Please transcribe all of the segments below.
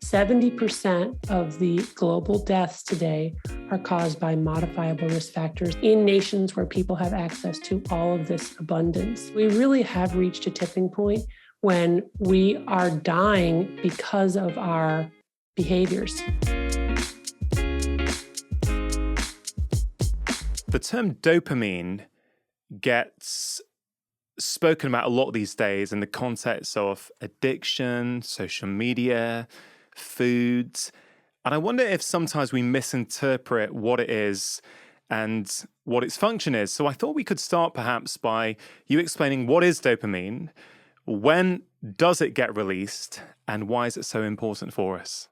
70% of the global deaths today are caused by modifiable risk factors in nations where people have access to all of this abundance. We really have reached a tipping point when we are dying because of our behaviors. The term dopamine gets spoken about a lot these days in the context of addiction, social media, foods. And I wonder if sometimes we misinterpret what it is and what its function is. So I thought we could start perhaps by you explaining what is dopamine, when does it get released, and why is it so important for us?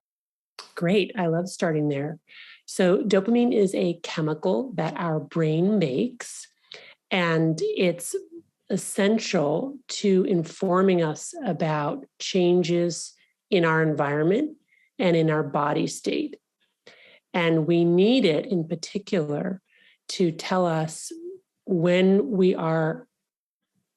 Great. I love starting there. So dopamine is a chemical that our brain makes, and it's essential to informing us about changes in our environment and in our body state. And we need it in particular to tell us when we are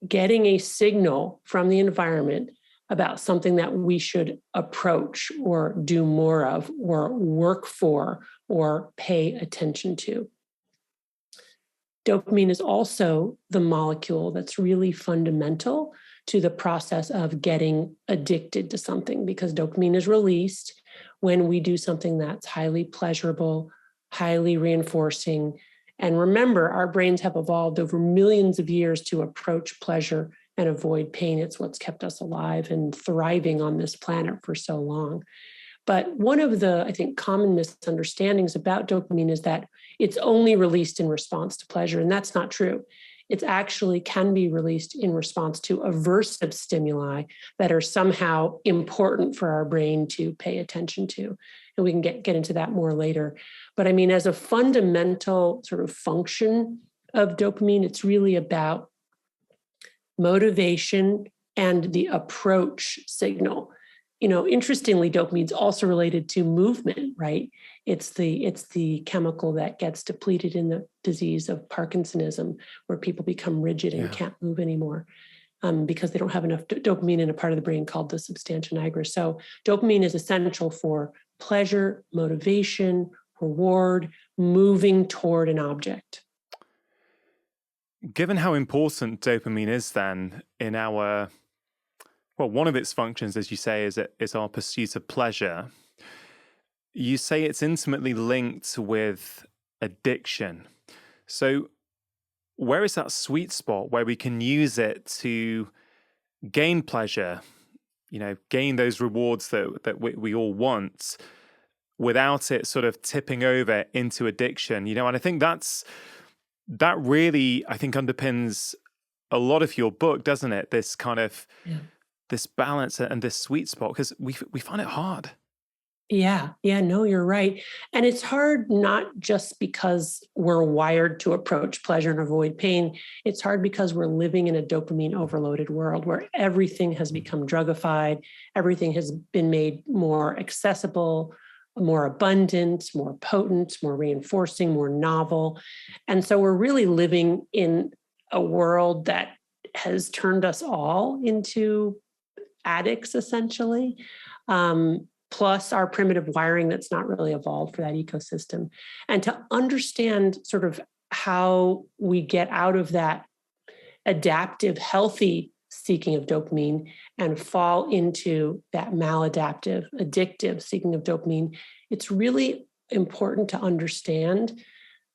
getting a signal from the environment about something that we should approach or do more of or work for or pay attention to. Dopamine is also the molecule that's really fundamental to the process of getting addicted to something, because dopamine is released when we do something that's highly pleasurable, highly reinforcing. And remember, our brains have evolved over millions of years to approach pleasure and avoid pain. It's what's kept us alive and thriving on this planet for so long. But one of the, I think, common misunderstandings about dopamine is that it's only released in response to pleasure, and that's not true. It actually can be released in response to aversive stimuli that are somehow important for our brain to pay attention to. And we can get into that more later. But I mean, as a fundamental sort of function of dopamine, it's really about motivation and the approach signal. You know, interestingly, dopamine is also related to movement, right? It's the chemical that gets depleted in the disease of Parkinsonism, where people become rigid and can't move anymore because they don't have enough dopamine in a part of the brain called the substantia nigra. So dopamine is essential for pleasure, motivation, reward, moving toward an object. Given how important dopamine is then in our, well, one of its functions, as you say, is our pursuit of pleasure. You say it's intimately linked with addiction. So where is that sweet spot where we can use it to gain pleasure, you know, gain those rewards that we all want without it sort of tipping over into addiction, you know? And I think that really, I think, underpins a lot of your book, doesn't it? This kind of this balance and this sweet spot, because we find it hard. Yeah, no, you're right. And it's hard not just because we're wired to approach pleasure and avoid pain. It's hard because we're living in a dopamine overloaded world where everything has become drugified, everything has been made more accessible, more abundant, more potent, more reinforcing, more novel. And so we're really living in a world that has turned us all into addicts, essentially, plus our primitive wiring that's not really evolved for that ecosystem. And to understand sort of how we get out of that adaptive, healthy seeking of dopamine and fall into that maladaptive, addictive seeking of dopamine, it's really important to understand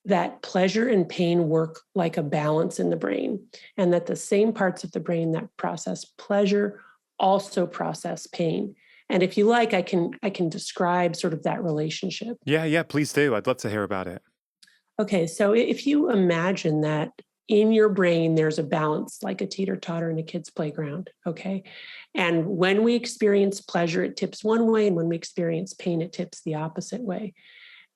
that pleasure and pain work like a balance in the brain, and that the same parts of the brain that process pleasure also process pain. And if you like, I can describe sort of that relationship. Yeah, please do. I'd love to hear about it. Okay, so if you imagine that in your brain, there's a balance like a teeter-totter in a kid's playground, okay? And when we experience pleasure, it tips one way, and when we experience pain, it tips the opposite way.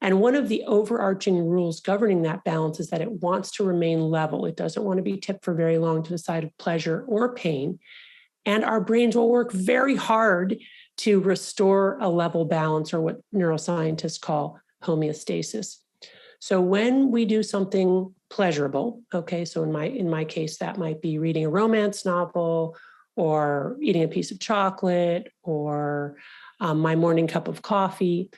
And one of the overarching rules governing that balance is that it wants to remain level. It doesn't want to be tipped for very long to the side of pleasure or pain. And our brains will work very hard to restore a level balance, or what neuroscientists call homeostasis. So when we do something pleasurable, okay, so in my case, that might be reading a romance novel or eating a piece of chocolate or my morning cup of coffee.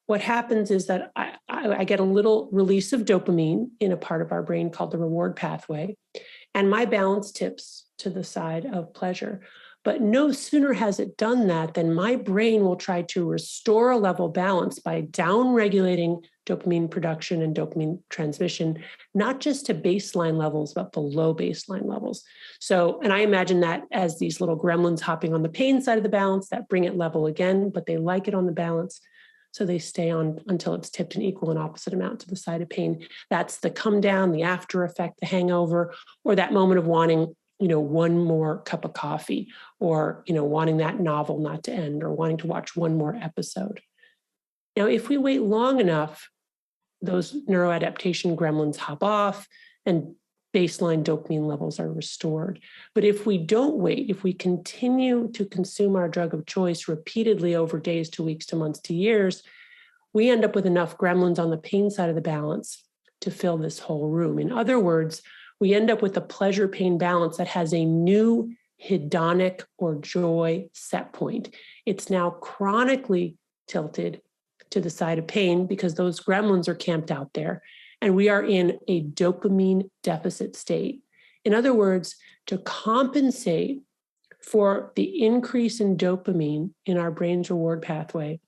What happens is that I get a little release of dopamine in a part of our brain called the reward pathway, and my balance tips to the side of pleasure. But no sooner has it done that than my brain will try to restore a level balance by down-regulating dopamine production and dopamine transmission, not just to baseline levels, but below baseline levels. So, and I imagine that as these little gremlins hopping on the pain side of the balance that bring it level again, but they like it on the balance. So they stay on until it's tipped an equal and opposite amount to the side of pain. That's the come down, the after effect, the hangover, or that moment of wanting, one more cup of coffee, or, wanting that novel not to end, or wanting to watch one more episode. Now, if we wait long enough, those neuroadaptation gremlins hop off and baseline dopamine levels are restored. But if we don't wait, if we continue to consume our drug of choice repeatedly over days to weeks to months to years, we end up with enough gremlins on the pain side of the balance to fill this whole room. In other words, we end up with a pleasure-pain balance that has a new hedonic or joy set point. It's now chronically tilted to the side of pain because those gremlins are camped out there, and we are in a dopamine deficit state. In other words, to compensate for the increase in dopamine in our brain's reward pathway,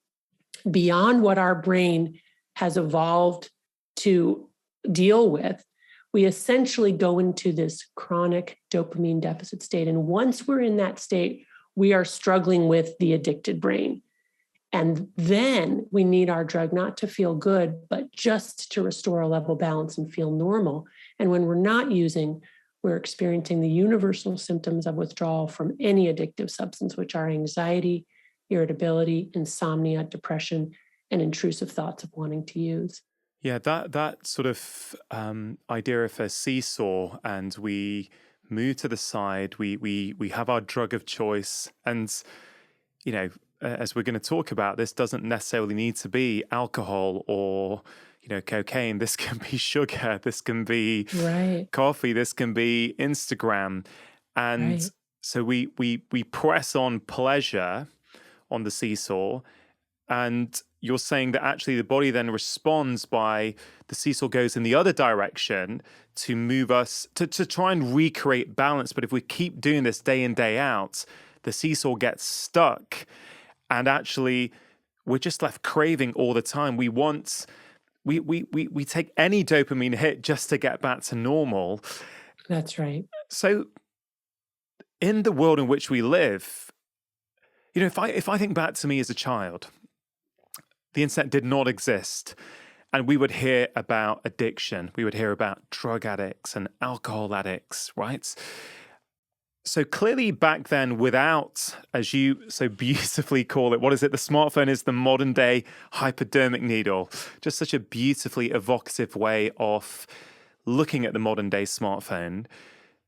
beyond what our brain has evolved to deal with, we essentially go into this chronic dopamine deficit state. And once we're in that state, we are struggling with the addicted brain. And then we need our drug not to feel good, but just to restore a level balance and feel normal. And when we're not using, we're experiencing the universal symptoms of withdrawal from any addictive substance, which are anxiety, irritability, insomnia, depression, and intrusive thoughts of wanting to use. Yeah, that sort of idea of a seesaw, and we move to the side. We have our drug of choice, and as we're going to talk about, this doesn't necessarily need to be alcohol or cocaine. This can be sugar. This can be coffee. This can be Instagram, and so we press on pleasure on the seesaw, and you're saying that actually the body then responds by the seesaw goes in the other direction to move us to try and recreate balance. But if we keep doing this day in, day out, the seesaw gets stuck, and actually we're just left craving all the time. We take any dopamine hit just to get back to normal. That's right. So in the world in which we live, if I think back to me as a child, the internet did not exist, and we would hear about addiction. We would hear about drug addicts and alcohol addicts, right? So clearly back then, without, as you so beautifully call it, what is it? The smartphone is the modern day hypodermic needle. Just such a beautifully evocative way of looking at the modern day smartphone.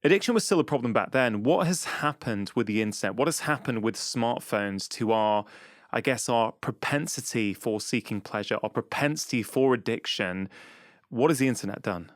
Addiction was still a problem back then. What has happened with the internet? What has happened with smartphones to our propensity for seeking pleasure, our propensity for addiction? What has the internet done?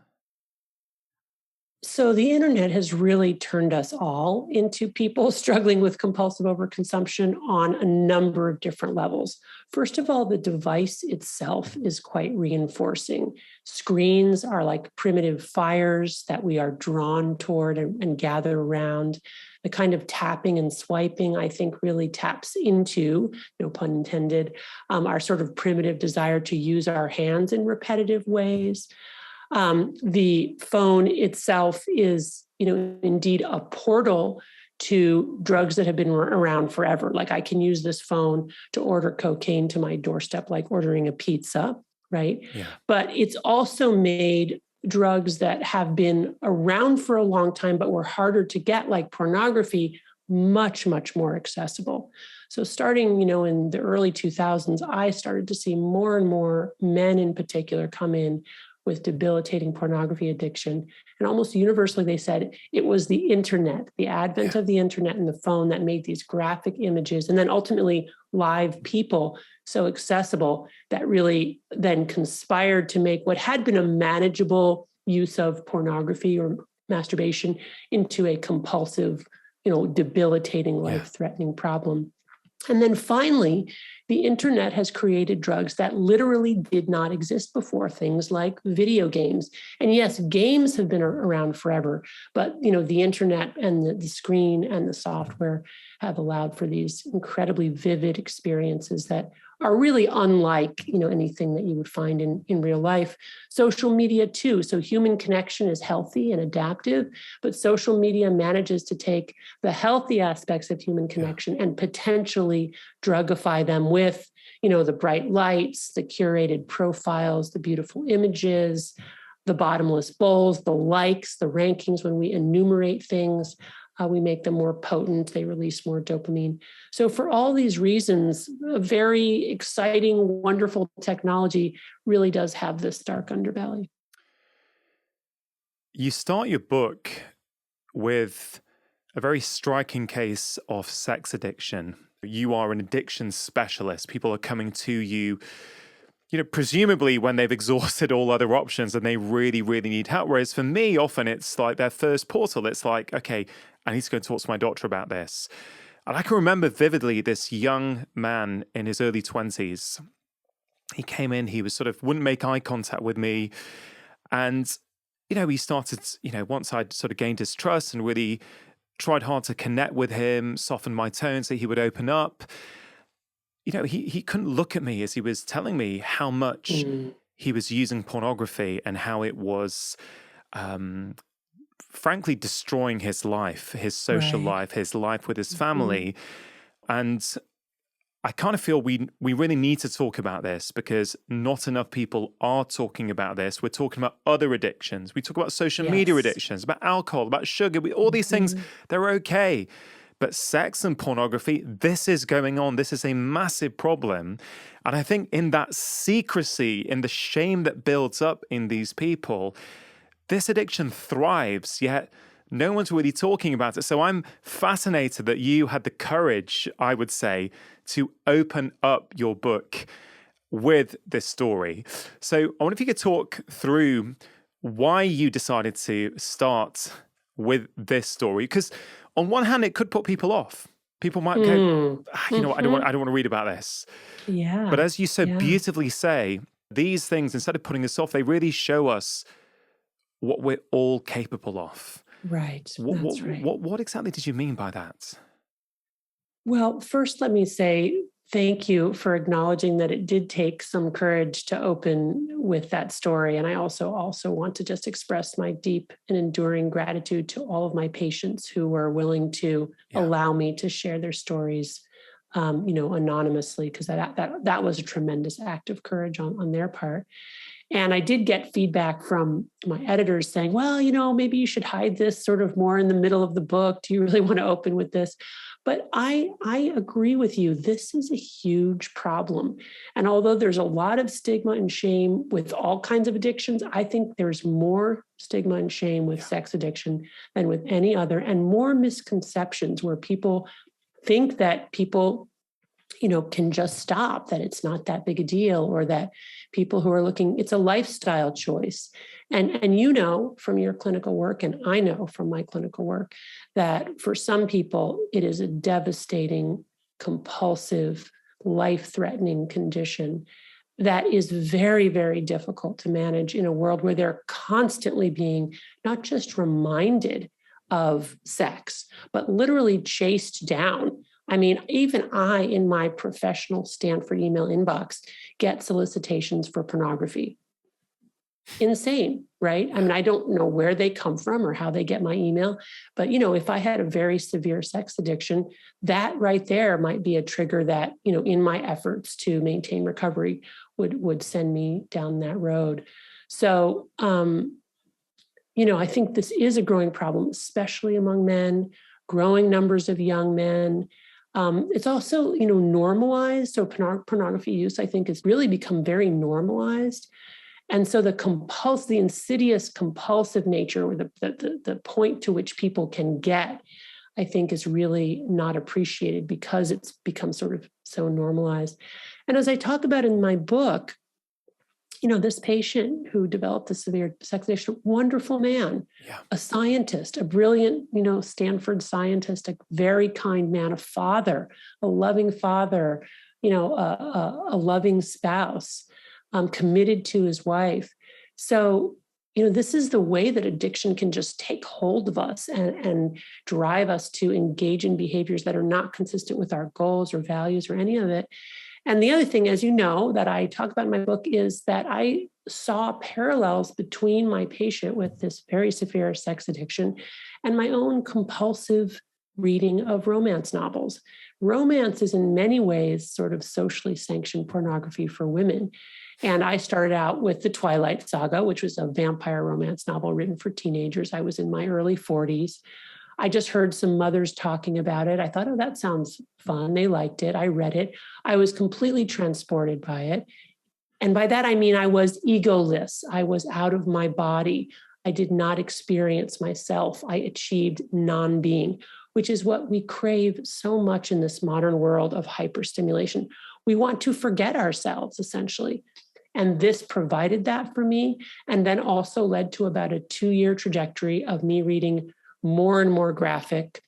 So the internet has really turned us all into people struggling with compulsive overconsumption on a number of different levels. First of all, the device itself is quite reinforcing. Screens are like primitive fires that we are drawn toward and gather around. The kind of tapping and swiping, I think, really taps into, no pun intended, our sort of primitive desire to use our hands in repetitive ways. The phone itself is, indeed a portal to drugs that have been around forever. Like I can use this phone to order cocaine to my doorstep, like ordering a pizza, right? Yeah. But it's also made drugs that have been around for a long time, but were harder to get, like pornography, much, much more accessible. So starting, in the early 2000s, I started to see more and more men in particular come in with debilitating pornography addiction. And almost universally, they said it was the internet, the advent of the internet and the phone that made these graphic images, and then ultimately live people so accessible that really then conspired to make what had been a manageable use of pornography or masturbation into a compulsive, debilitating, life-threatening problem. And then finally, the internet has created drugs that literally did not exist before, things like video games. And yes, games have been around forever, but the internet and the screen and the software have allowed for these incredibly vivid experiences that are really unlike anything that you would find in real life. Social media too. So human connection is healthy and adaptive, but social media manages to take the healthy aspects of human connection and potentially drugify them with the bright lights, the curated profiles, the beautiful images, the bottomless bowls, the likes, the rankings. When we enumerate things, we make them more potent. They release more dopamine. So for all these reasons, a very exciting, wonderful technology really does have this dark underbelly. You start your book with a very striking case of sex addiction. You are an addiction specialist. People are coming to you, presumably when they've exhausted all other options and they really, really need help. Whereas for me, often it's like their first portal. It's like, okay, I need to go and talk to my doctor about this. And I can remember vividly this young man in his early 20s. He came in, he was wouldn't make eye contact with me. And, he started, once I'd sort of gained his trust and really tried hard to connect with him, soften my tone so he would open up. He couldn't look at me as he was telling me how much he was using pornography and how it was, frankly, destroying his life, his social life, his life with his family. And I kind of feel we really need to talk about this because not enough people are talking about this. We're talking about other addictions. We talk about social media addictions, about alcohol, about sugar, all these things, they're okay. But sex and pornography, this is going on. This is a massive problem. And I think in that secrecy, in the shame that builds up in these people, this addiction thrives, yet no one's really talking about it. So I'm fascinated that you had the courage, I would say, to open up your book with this story. So I wonder if you could talk through why you decided to start with this story. Because on one hand, it could put people off. People might go, I don't want to read about this. Yeah. But as you so beautifully say, these things, instead of putting us off, they really show us what we're all capable of. Right. That's right. What exactly did you mean by that? Well, first, let me say thank you for acknowledging that it did take some courage to open with that story. And I also want to just express my deep and enduring gratitude to all of my patients who were willing to allow me to share their stories, anonymously, because that was a tremendous act of courage on their part. And I did get feedback from my editors saying, well, maybe you should hide this sort of more in the middle of the book. Do you really want to open with this? But I agree with you. This is a huge problem. And although there's a lot of stigma and shame with all kinds of addictions, I think there's more stigma and shame with sex addiction than with any other, and more misconceptions where people think that people can just stop, that it's not that big a deal, or that people who are looking, it's a lifestyle choice. And from your clinical work, and I know from my clinical work, that for some people, it is a devastating, compulsive, life-threatening condition that is very, very difficult to manage in a world where they're constantly being not just reminded of sex, but literally chased down. I mean, even I, in my professional Stanford email inbox, get solicitations for pornography. Insane, right? I mean, I don't know where they come from or how they get my email, but, if I had a very severe sex addiction, that right there might be a trigger that, in my efforts to maintain recovery would send me down that road. So, I think this is a growing problem, especially among men, growing numbers of young men. It's also, normalized. So pornography use, I think, has really become very normalized. And so the insidious compulsive nature, or the point to which people can get, I think, is really not appreciated because it's become sort of so normalized. And as I talk about in my book, this patient who developed a severe sex addiction, wonderful man, a scientist, a brilliant, Stanford scientist, a very kind man, a father, a loving father, a loving spouse, committed to his wife. So, this is the way that addiction can just take hold of us and drive us to engage in behaviors that are not consistent with our goals or values or any of it. And the other thing, as you know, that I talk about in my book is that I saw parallels between my patient with this very severe sex addiction and my own compulsive reading of romance novels. Romance is in many ways sort of socially sanctioned pornography for women. And I started out with the Twilight Saga, which was a vampire romance novel written for teenagers. I was in my early 40s. I just heard some mothers talking about it. I thought, oh, that sounds fun. They liked it. I read it. I was completely transported by it. And by that, I mean, I was egoless. I was out of my body. I did not experience myself. I achieved non-being, which is what we crave so much in this modern world of hyperstimulation. We want to forget ourselves, essentially. And this provided that for me, and then also led to about a 2-year trajectory of me reading more and more graphic,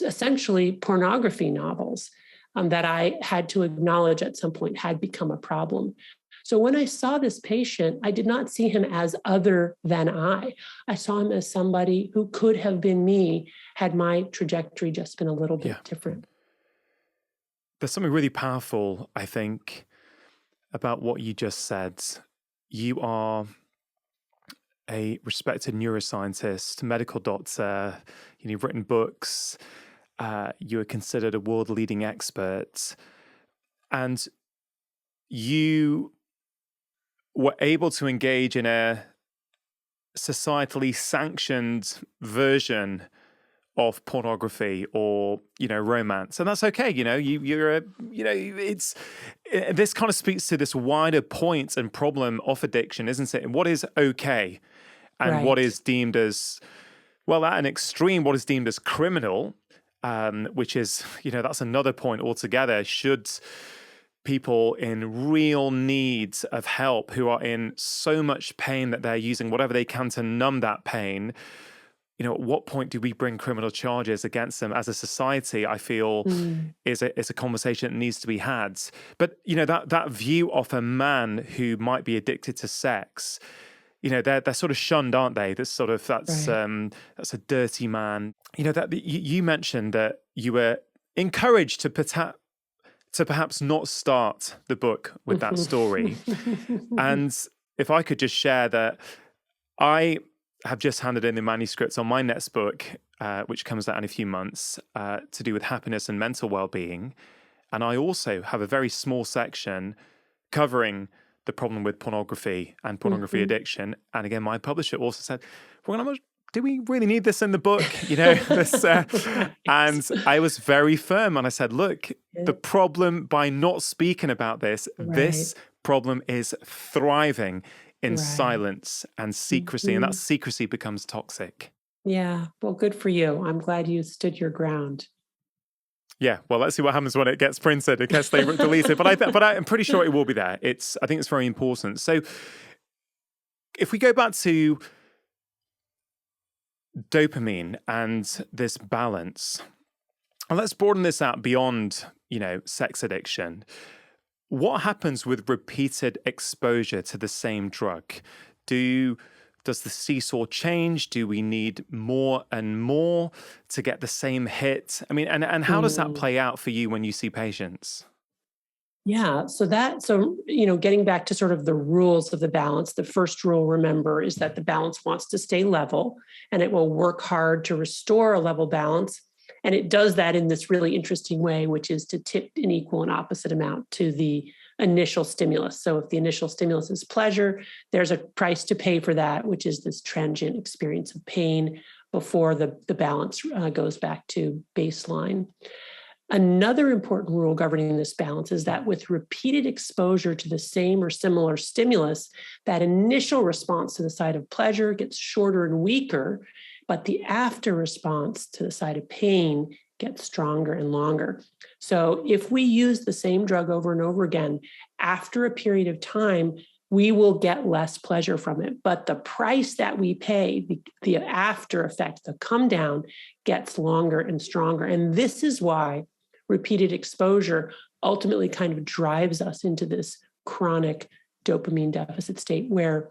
essentially pornography novels that I had to acknowledge at some point had become a problem. So when I saw this patient, I did not see him as other than I. I saw him as somebody who could have been me had my trajectory just been a little bit different. There's something really powerful, I think, about what you just said. You are a respected neuroscientist, medical doctor, you've written books, you are considered a world-leading expert, and you were able to engage in a societally sanctioned version of pornography or romance, and that's okay. This kind of speaks to this wider point and problem of addiction, isn't it? What is okay, and what is deemed as, well, at an extreme, what is deemed as criminal, which is that's another point altogether. Should people in real need of help, who are in so much pain that they're using whatever they can to numb that pain, at what point do we bring criminal charges against them as a society? I feel is a conversation that needs to be had. But that view of a man who might be addicted to sex, they're sort of shunned, aren't they? That's a dirty man. That you mentioned that you were encouraged to perhaps not start the book with that story. And if I could just share that I have just handed in the manuscripts on my next book, which comes out in a few months, to do with happiness and mental well-being. And I also have a very small section covering the problem with pornography and pornography addiction. And again, my publisher also said, do we really need this in the book? And I was very firm, and I said, look, the problem by not speaking about this, this problem is thriving in silence and secrecy, and that secrecy becomes toxic. Yeah, well, good for you. I'm glad you stood your ground. Yeah, well, let's see what happens when it gets printed, in case they delete it. But I'm pretty sure it will be there. I think it's very important. So if we go back to dopamine and this balance, and let's broaden this out beyond, sex addiction. What happens with repeated exposure to the same drug? Does the seesaw change? Do we need more and more to get the same hit? I mean, and how does that play out for you when you see patients? Yeah, so getting back to sort of the rules of the balance, the first rule, remember, is that the balance wants to stay level, and it will work hard to restore a level balance. And it does that in this really interesting way, which is to tip an equal and opposite amount to the initial stimulus. So if the initial stimulus is pleasure, there's a price to pay for that, which is this transient experience of pain before the balance goes back to baseline. Another important rule governing this balance is that with repeated exposure to the same or similar stimulus, that initial response to the side of pleasure gets shorter and weaker, but the after response to the side of pain gets stronger and longer. So if we use the same drug over and over again, after a period of time, we will get less pleasure from it. But the price that we pay, the after effect, the come down, gets longer and stronger. And this is why repeated exposure ultimately kind of drives us into this chronic dopamine deficit state where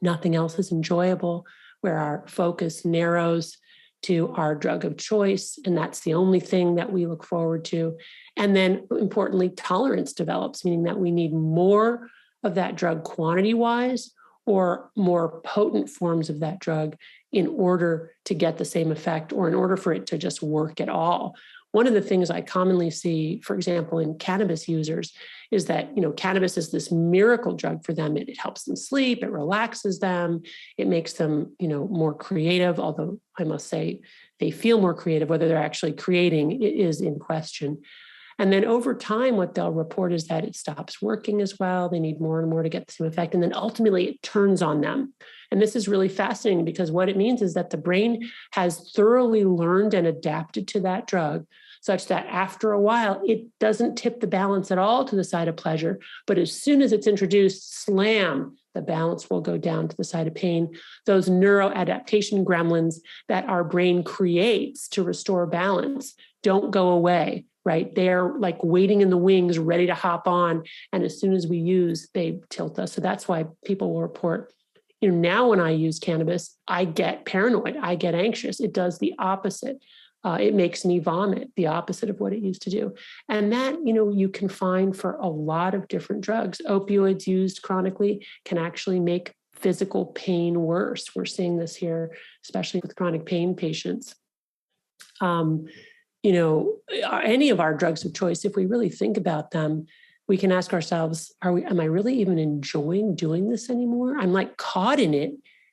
nothing else is enjoyable, where our focus narrows to our drug of choice, and that's the only thing that we look forward to. And then importantly, tolerance develops, meaning that we need more of that drug quantity-wise or more potent forms of that drug in order to get the same effect or in order for it to just work at all. One of the things I commonly see, for example, in cannabis users is that, cannabis is this miracle drug for them. It helps them sleep, it relaxes them, it makes them, more creative, although I must say they feel more creative. Whether they're actually creating is in question. And then over time, what they'll report is that it stops working as well. They need more and more to get the same effect. And then ultimately it turns on them. And this is really fascinating because what it means is that the brain has thoroughly learned and adapted to that drug such that after a while, it doesn't tip the balance at all to the side of pleasure. But as soon as it's introduced, slam, the balance will go down to the side of pain. Those neuroadaptation gremlins that our brain creates to restore balance don't go away, right? They're like waiting in the wings, ready to hop on. And as soon as we use, they tilt us. So that's why people will report, now when I use cannabis, I get paranoid, I get anxious. It does the opposite. It makes me vomit, the opposite of what it used to do. And that, you can find for a lot of different drugs. Opioids used chronically can actually make physical pain worse. We're seeing this here, especially with chronic pain patients. Any of our drugs of choice, if we really think about them, we can ask ourselves, am I really even enjoying doing this anymore? I'm like caught in it.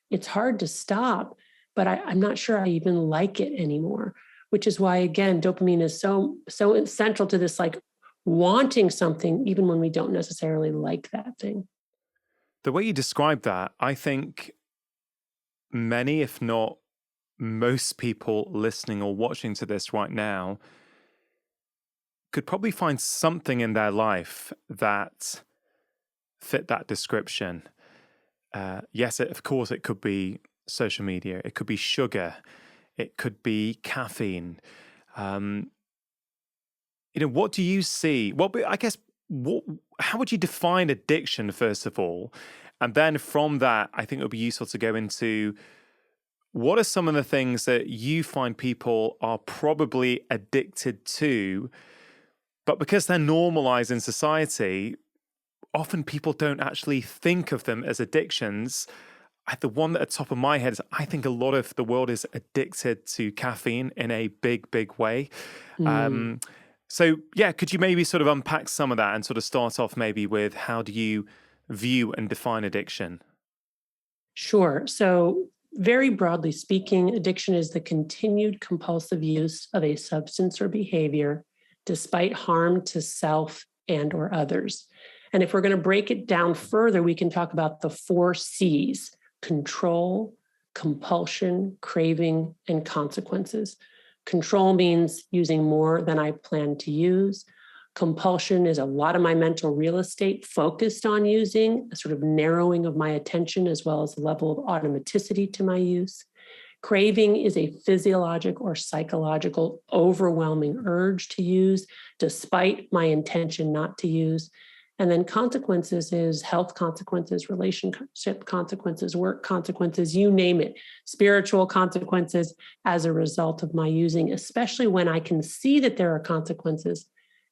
It's hard to stop, but I'm not sure I even like it anymore, which is why, again, dopamine is so central to this, like wanting something, even when we don't necessarily like that thing. The way you describe that, I think many, if not most people listening or watching to this right now could probably find something in their life that fit that description. Yes, of course, it could be social media, it could be sugar, it could be caffeine. What do you see? Well, I guess, how would you define addiction, first of all? And then from that, I think it would be useful to go into what are some of the things that you find people are probably addicted to, but because they're normalized in society, often people don't actually think of them as addictions. The one at the top of my head is I think a lot of the world is addicted to caffeine in a big, big way. So, could you maybe sort of unpack some of that and sort of start off maybe with how do you view and define addiction? Sure. So very broadly speaking, addiction is the continued compulsive use of a substance or behavior despite harm to self and or others. And if we're going to break it down further, we can talk about the 4 C's: control, compulsion, craving, and consequences. Control means using more than I plan to use. Compulsion is a lot of my mental real estate focused on using, a sort of narrowing of my attention as well as a level of automaticity to my use. Craving is a physiologic or psychological overwhelming urge to use despite my intention not to use. And then consequences is health consequences, relationship consequences, work consequences, you name it, spiritual consequences as a result of my using, especially when I can see that there are consequences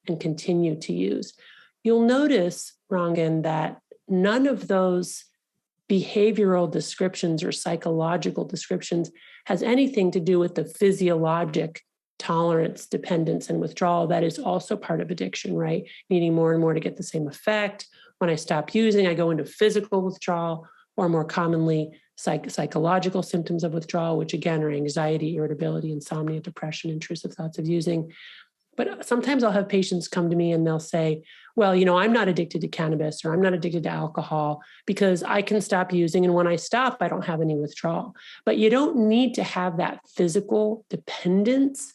and continue to use. You'll notice, Rangan, that none of those behavioral descriptions or psychological descriptions has anything to do with the physiologic tolerance, dependence, and withdrawal that is also part of addiction, right? Needing more and more to get the same effect. When I stop using, I go into physical withdrawal, or more commonly, psychological symptoms of withdrawal, which again are anxiety, irritability, insomnia, depression, intrusive thoughts of using. But sometimes I'll have patients come to me and they'll say, well, I'm not addicted to cannabis or I'm not addicted to alcohol because I can stop using. And when I stop, I don't have any withdrawal. But you don't need to have that physical dependence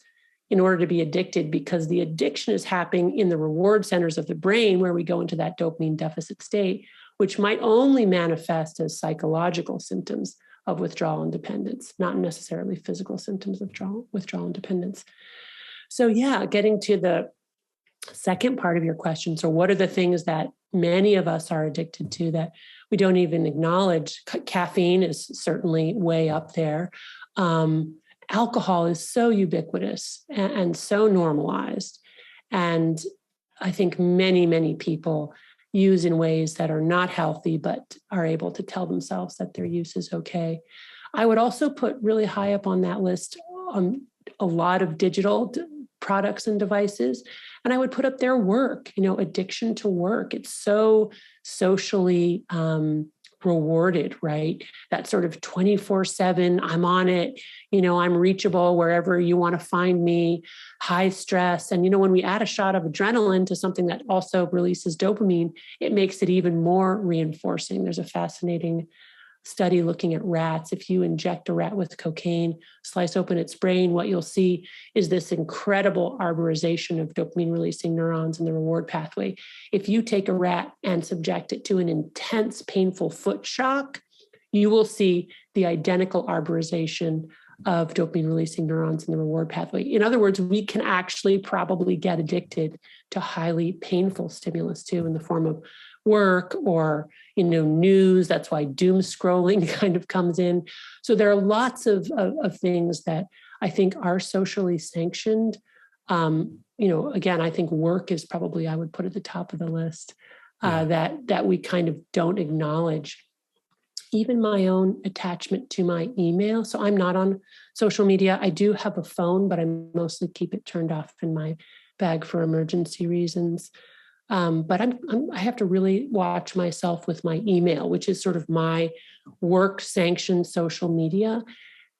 in order to be addicted, because the addiction is happening in the reward centers of the brain where we go into that dopamine deficit state, which might only manifest as psychological symptoms of withdrawal and dependence, not necessarily physical symptoms of withdrawal and dependence. So getting to the second part of your question. So what are the things that many of us are addicted to that we don't even acknowledge? Caffeine is certainly way up there. Alcohol is so ubiquitous and so normalized. And I think many, many people use in ways that are not healthy, but are able to tell themselves that their use is okay. I would also put really high up on that list a lot of digital products and devices. And I would put up their work, addiction to work. It's so socially rewarded, right? That sort of 24/7, I'm on it, I'm reachable wherever you want to find me, high stress. And, when we add a shot of adrenaline to something that also releases dopamine, it makes it even more reinforcing. There's a fascinating study looking at rats. If you inject a rat with cocaine, slice open its brain, what you'll see is this incredible arborization of dopamine releasing neurons in the reward pathway. If you take a rat and subject it to an intense, painful foot shock, you will see the identical arborization of dopamine releasing neurons in the reward pathway. In other words, we can actually probably get addicted to highly painful stimulus too, in the form of work or news. That's why doom scrolling kind of comes in. So there are lots of things that I think are socially sanctioned. Again, I think work is probably, I would put at the top of the list, that we kind of don't acknowledge. Even my own attachment to my email. So I'm not on social media. I do have a phone, but I mostly keep it turned off in my bag for emergency reasons. But I have to really watch myself with my email, which is sort of my work sanctioned social media.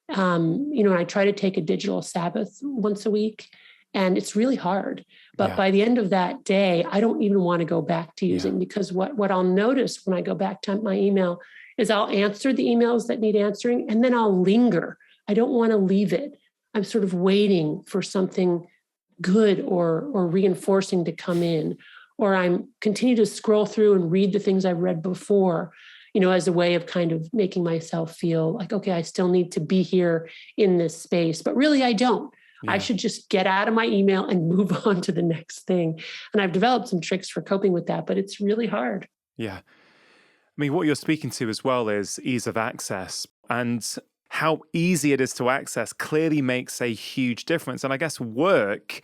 I try to take a digital Sabbath once a week, and it's really hard. But by the end of that day, I don't even want to go back to using, because what I'll notice when I go back to my email is I'll answer the emails that need answering, and then I'll linger. I don't want to leave it. I'm sort of waiting for something good or reinforcing to come in, or I'm continue to scroll through and read the things I've read before, as a way of kind of making myself feel like, okay, I still need to be here in this space, but really I don't. I should just get out of my email and move on to the next thing. And I've developed some tricks for coping with that, but it's really hard. Yeah. I mean, what you're speaking to as well is ease of access, and how easy it is to access clearly makes a huge difference. And I guess work,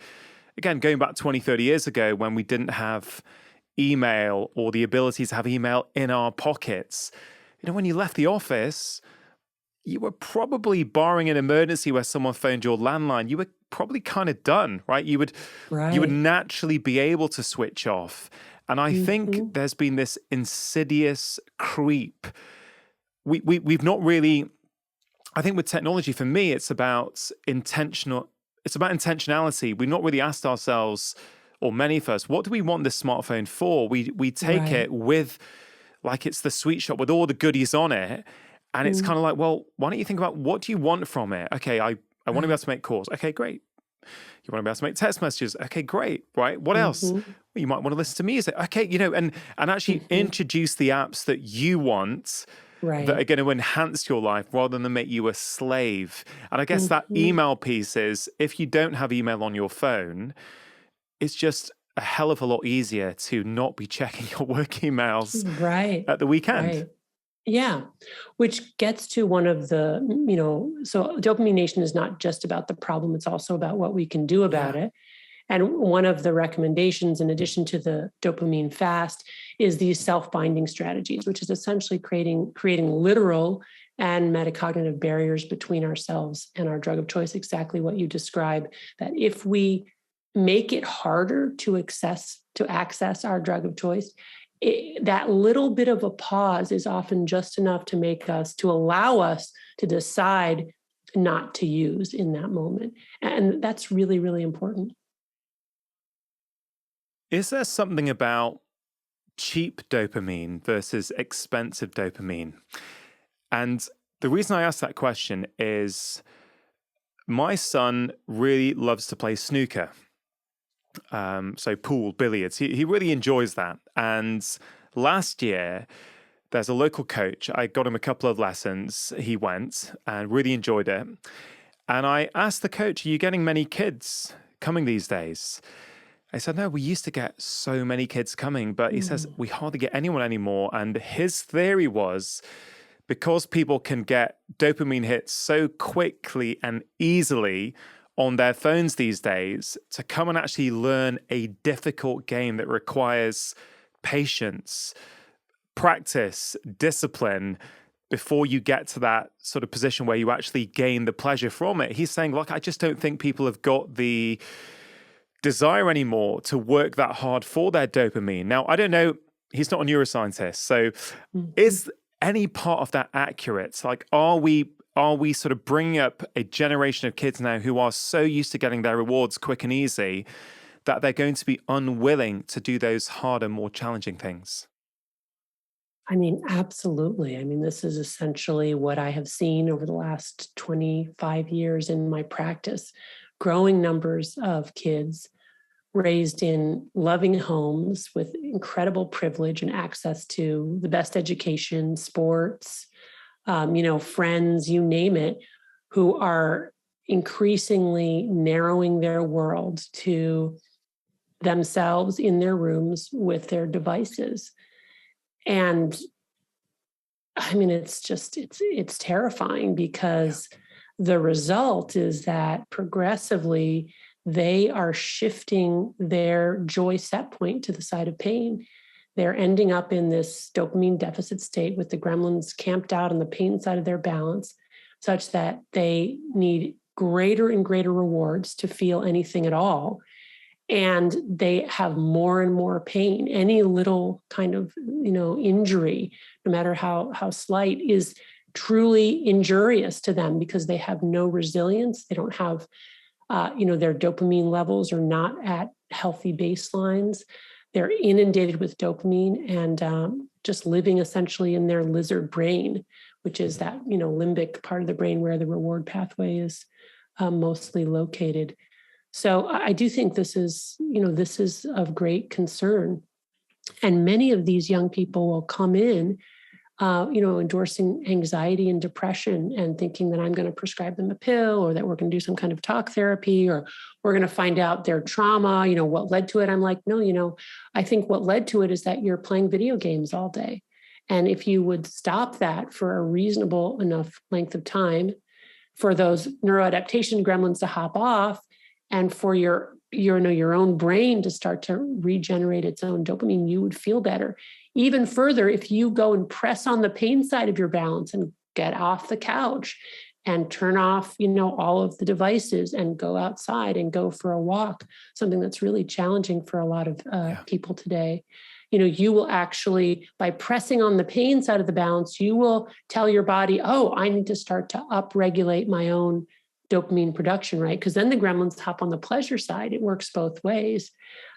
again, going back 20, 30 years ago when we didn't have email or the ability to have email in our pockets, when you left the office, you were probably, barring an emergency where someone phoned your landline, you were probably kind of done, right? You would naturally be able to switch off. And I think there's been this insidious creep. We've not really, I think with technology, for me, it's about intentionality. We've not really asked ourselves, or many of us, what do we want this smartphone for? We take it with, like it's the sweet shop with all the goodies on it. And it's kind of like, well, why don't you think about what do you want from it? Okay, I want to be able to make calls. Okay, great. You want to be able to make text messages. Okay, great. Right. What else? Well, you might want to listen to music. Okay, and actually introduce the apps that you want that are going to enhance your life rather than make you a slave. And I guess that email piece is, if you don't have email on your phone, it's just a hell of a lot easier to not be checking your work emails at the weekend. Right. Yeah, which gets to one of the, so Dopamine Nation is not just about the problem, it's also about what we can do about it. And one of the recommendations, in addition to the dopamine fast, is these self-binding strategies, which is essentially creating literal and metacognitive barriers between ourselves and our drug of choice, exactly what you describe, that if we make it harder to access our drug of choice, that little bit of a pause is often just enough to allow us to decide not to use in that moment. And that's really, really important. Is there something about cheap dopamine versus expensive dopamine? And the reason I ask that question is my son really loves to play snooker. So pool, billiards, he really enjoys that. And last year, there's a local coach. I got him a couple of lessons. He went and really enjoyed it. And I asked the coach, are you getting many kids coming these days? I said, no, we used to get so many kids coming, but he says we hardly get anyone anymore. And his theory was because people can get dopamine hits so quickly and easily on their phones these days, to come and actually learn a difficult game that requires patience, practice, discipline, before you get to that sort of position where you actually gain the pleasure from it. He's saying, look, I just don't think people have got the desire anymore to work that hard for their dopamine. Now, I don't know, he's not a neuroscientist, so is any part of that accurate? Like, are we sort of bringing up a generation of kids now who are so used to getting their rewards quick and easy that they're going to be unwilling to do those harder, more challenging things? I mean, absolutely. I mean, this is essentially what I have seen over the last 25 years in my practice. Growing numbers of kids raised in loving homes with incredible privilege and access to the best education, sports, friends, you name it, who are increasingly narrowing their world to themselves in their rooms with their devices. And I mean, it's terrifying, because the result is that progressively they are shifting their joy set point to the side of pain. They're ending up in this dopamine deficit state with the gremlins camped out on the pain side of their balance, such that they need greater and greater rewards to feel anything at all. And they have more and more pain. Any little kind of, injury, no matter how slight, is truly injurious to them, because they have no resilience. They don't have, their dopamine levels are not at healthy baselines. They're inundated with dopamine and just living essentially in their lizard brain, which is that, limbic part of the brain where the reward pathway is mostly located. So I do think this is of great concern. And many of these young people will come in, endorsing anxiety and depression and thinking that I'm going to prescribe them a pill, or that we're going to do some kind of talk therapy, or we're going to find out their trauma, what led to it. I'm like, no, I think what led to it is that you're playing video games all day. And if you would stop that for a reasonable enough length of time, for those neuroadaptation gremlins to hop off, and for your own brain to start to regenerate its own dopamine, you would feel better. Even further, if you go and press on the pain side of your balance and get off the couch and turn off, all of the devices and go outside and go for a walk, something that's really challenging for a lot of people today. You will actually, by pressing on the pain side of the balance, you will tell your body, oh, I need to start to upregulate my own dopamine production, right? Because then the gremlins hop on the pleasure side. It works both ways.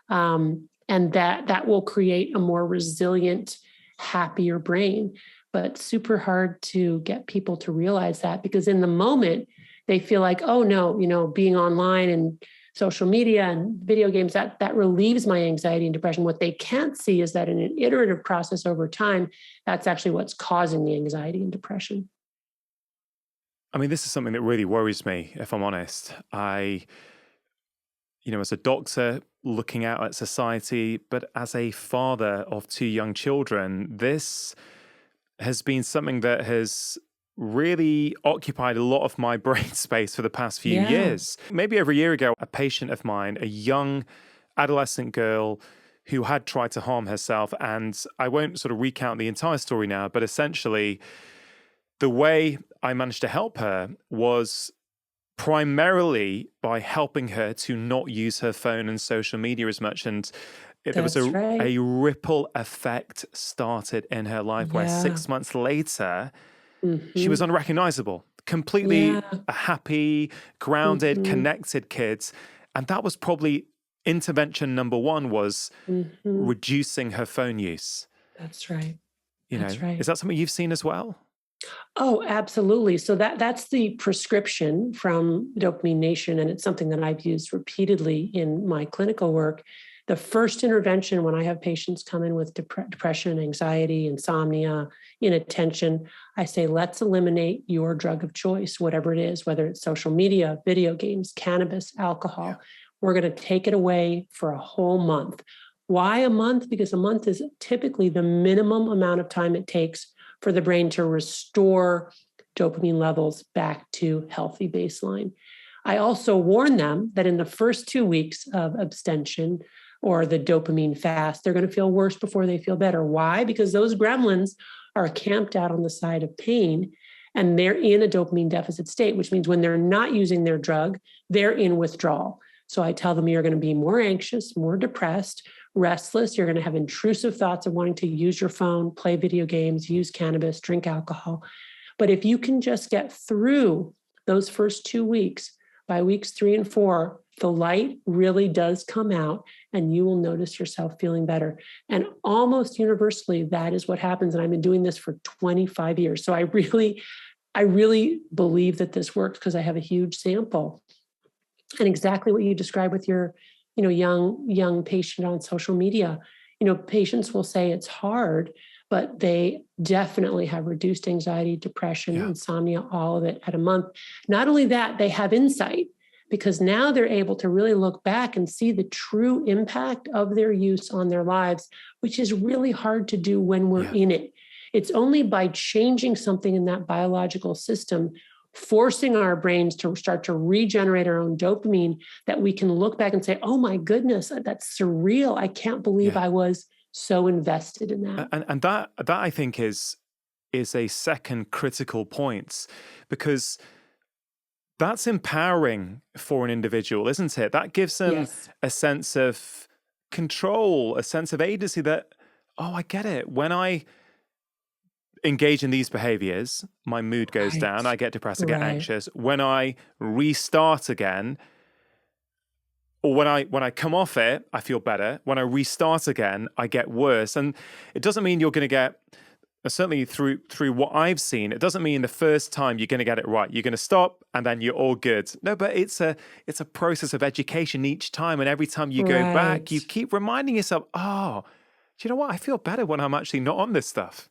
And that will create a more resilient, happier brain. But super hard to get people to realize that, because in the moment they feel like, oh no, being online and social media and video games, that relieves my anxiety and depression. What they can't see is that in an iterative process over time, that's actually what's causing the anxiety and depression. I mean, this is something that really worries me, if I'm honest. As a doctor looking out at society, but as a father of two young children, this has been something that has really occupied a lot of my brain space for the past few years. Maybe over a year ago, a patient of mine, a young adolescent girl who had tried to harm herself, and I won't sort of recount the entire story now, but essentially the way I managed to help her was primarily by helping her to not use her phone and social media as much. And there was a ripple effect started in her life where 6 months later, she was unrecognizable, completely a happy, grounded, connected kid. And that was probably intervention number one, was reducing her phone use. That's right. Is that something you've seen as well? Oh, absolutely. So that's the prescription from Dopamine Nation, and it's something that I've used repeatedly in my clinical work. The first intervention when I have patients come in with depression, anxiety, insomnia, inattention, I say, let's eliminate your drug of choice, whatever it is, whether it's social media, video games, cannabis, alcohol. we're going to take it away for a whole month. Why a month? Because a month is typically the minimum amount of time it takes for the brain to restore dopamine levels back to healthy baseline. I also warn them that in the first 2 weeks of abstention or the dopamine fast, they're going to feel worse before they feel better. Why? Because those gremlins are camped out on the side of pain, and they're in a dopamine deficit state, which means when they're not using their drug, they're in withdrawal. So I tell them you're going to be more anxious, more depressed, restless. You're going to have intrusive thoughts of wanting to use your phone, play video games, use cannabis, drink alcohol. But if you can just get through those first 2 weeks, by weeks 3 and 4, the light really does come out and you will notice yourself feeling better. And almost universally, that is what happens. And I've been doing this for 25 years. So I really believe that this works because I have a huge sample. And exactly what you described with your, young patient on social media, patients will say it's hard, but they definitely have reduced anxiety, depression, insomnia, all of it at a month. Not only that, they have insight because now they're able to really look back and see the true impact of their use on their lives, which is really hard to do when we're in it. It's only by changing something in that biological system, forcing our brains to start to regenerate our own dopamine, that we can look back and say, oh my goodness, that's surreal. I can't believe I was so invested in that. And that I think is a second critical point, because that's empowering for an individual, isn't it? That gives them a sense of control, a sense of agency that, oh, I get it. When I engage in these behaviors, my mood goes down, I get depressed, I get anxious. When I restart again, or when I come off it, I feel better. When I restart again, I get worse. And it doesn't mean you're going to get, certainly through what I've seen, it doesn't mean the first time you're going to get it right. You're going to stop and then you're all good. No, but it's a process of education each time. And every time you go back, you keep reminding yourself, oh, do you know what? I feel better when I'm actually not on this stuff.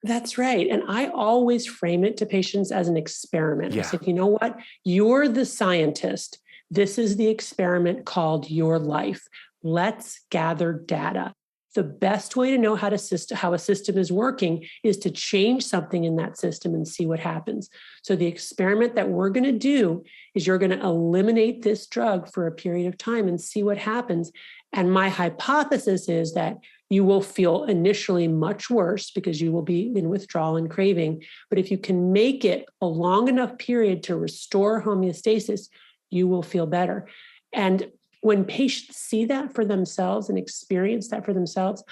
That's right. And I always frame it to patients as an experiment. I said, you know what? You're the scientist. This is the experiment called your life. Let's gather data. The best way to know how a system is working is to change something in that system and see what happens. So the experiment that we're going to do is you're going to eliminate this drug for a period of time and see what happens. And my hypothesis is that you will feel initially much worse because you will be in withdrawal and craving. But if you can make it a long enough period to restore homeostasis, you will feel better. And when patients see that for themselves and experience that for themselves,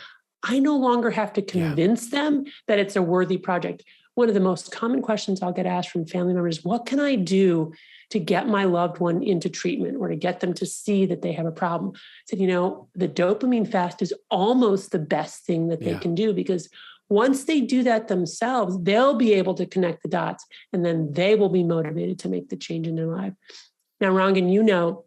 I no longer have to convince them that it's a worthy project. One of the most common questions I'll get asked from family members, what can I do to get my loved one into treatment or to get them to see that they have a problem? I said, the dopamine fast is almost the best thing that they can do, because once they do that themselves, they'll be able to connect the dots and then they will be motivated to make the change in their life. Now, Rangan,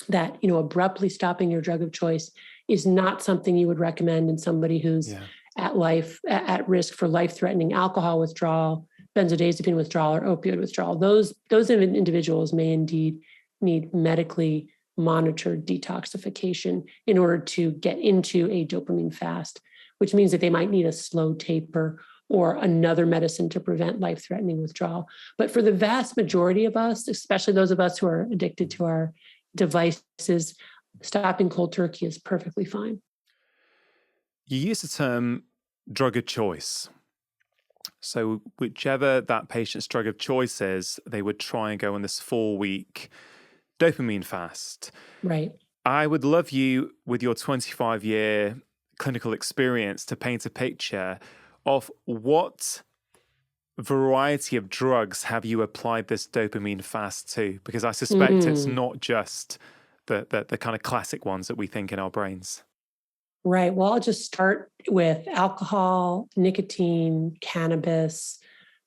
that, abruptly stopping your drug of choice is not something you would recommend in somebody who's at risk for life-threatening alcohol withdrawal, benzodiazepine withdrawal, or opioid withdrawal. Those individuals may indeed need medically monitored detoxification in order to get into a dopamine fast, which means that they might need a slow taper or another medicine to prevent life-threatening withdrawal. But for the vast majority of us, especially those of us who are addicted to our devices, stopping cold turkey is perfectly fine. You use the term drug of choice. So whichever that patient's drug of choice is, they would try and go on this 4-week dopamine fast. Right. I would love you, with your 25-year clinical experience, to paint a picture of what variety of drugs have you applied this dopamine fast to? Because I suspect it's not just the kind of classic ones that we think in our brains. Right. Well, I'll just start with alcohol, nicotine, cannabis,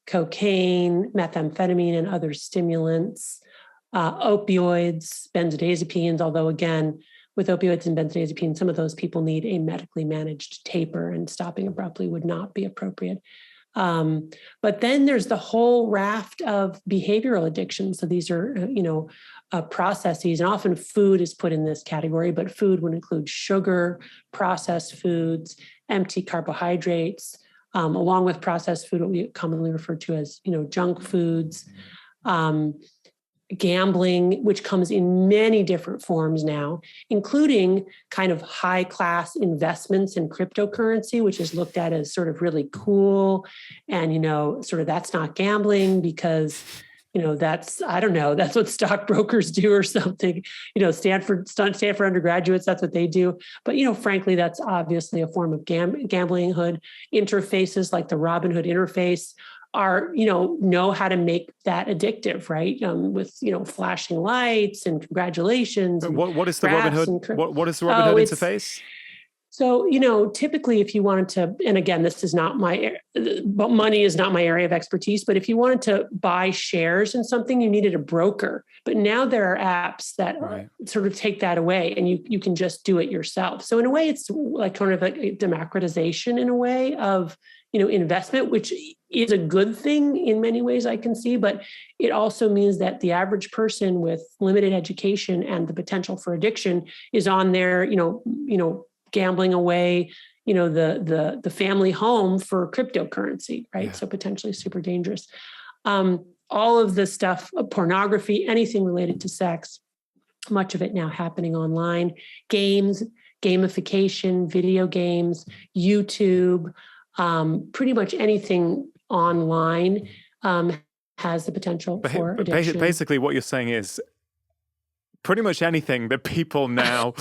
cocaine, methamphetamine, and other stimulants, opioids, benzodiazepines, although again, with opioids and benzodiazepines, some of those people need a medically managed taper and stopping abruptly would not be appropriate. But then there's the whole raft of behavioral addictions. So these are, processes, and often food is put in this category, but food would include sugar, processed foods, empty carbohydrates, along with processed food, what we commonly refer to as, junk foods, gambling, which comes in many different forms now, including kind of high class investments in cryptocurrency, which is looked at as sort of really cool. And, sort of that's not gambling because, that's, I don't know, that's what stockbrokers do or something, Stanford undergraduates, that's what they do. But, frankly, that's obviously a form of gambling hood. Interfaces like the Robinhood interface are, know how to make that addictive, right? With, flashing lights and congratulations. And what is the Robinhood? What is the Robinhood interface? So, typically if you wanted to, and again, this is not but money is not my area of expertise, but if you wanted to buy shares in something, you needed a broker. But now there are apps that sort of take that away and you can just do it yourself. So in a way, it's like kind of like a democratization in a way of, investment, which is a good thing in many ways I can see, but it also means that the average person with limited education and the potential for addiction is on there, gambling away, the family home for cryptocurrency, right? Yeah. So potentially super dangerous. All of the stuff, pornography, anything related to sex, much of it now happening online, games, gamification, video games, YouTube, pretty much anything online has the potential for addiction. Basically, what you're saying is pretty much anything that people now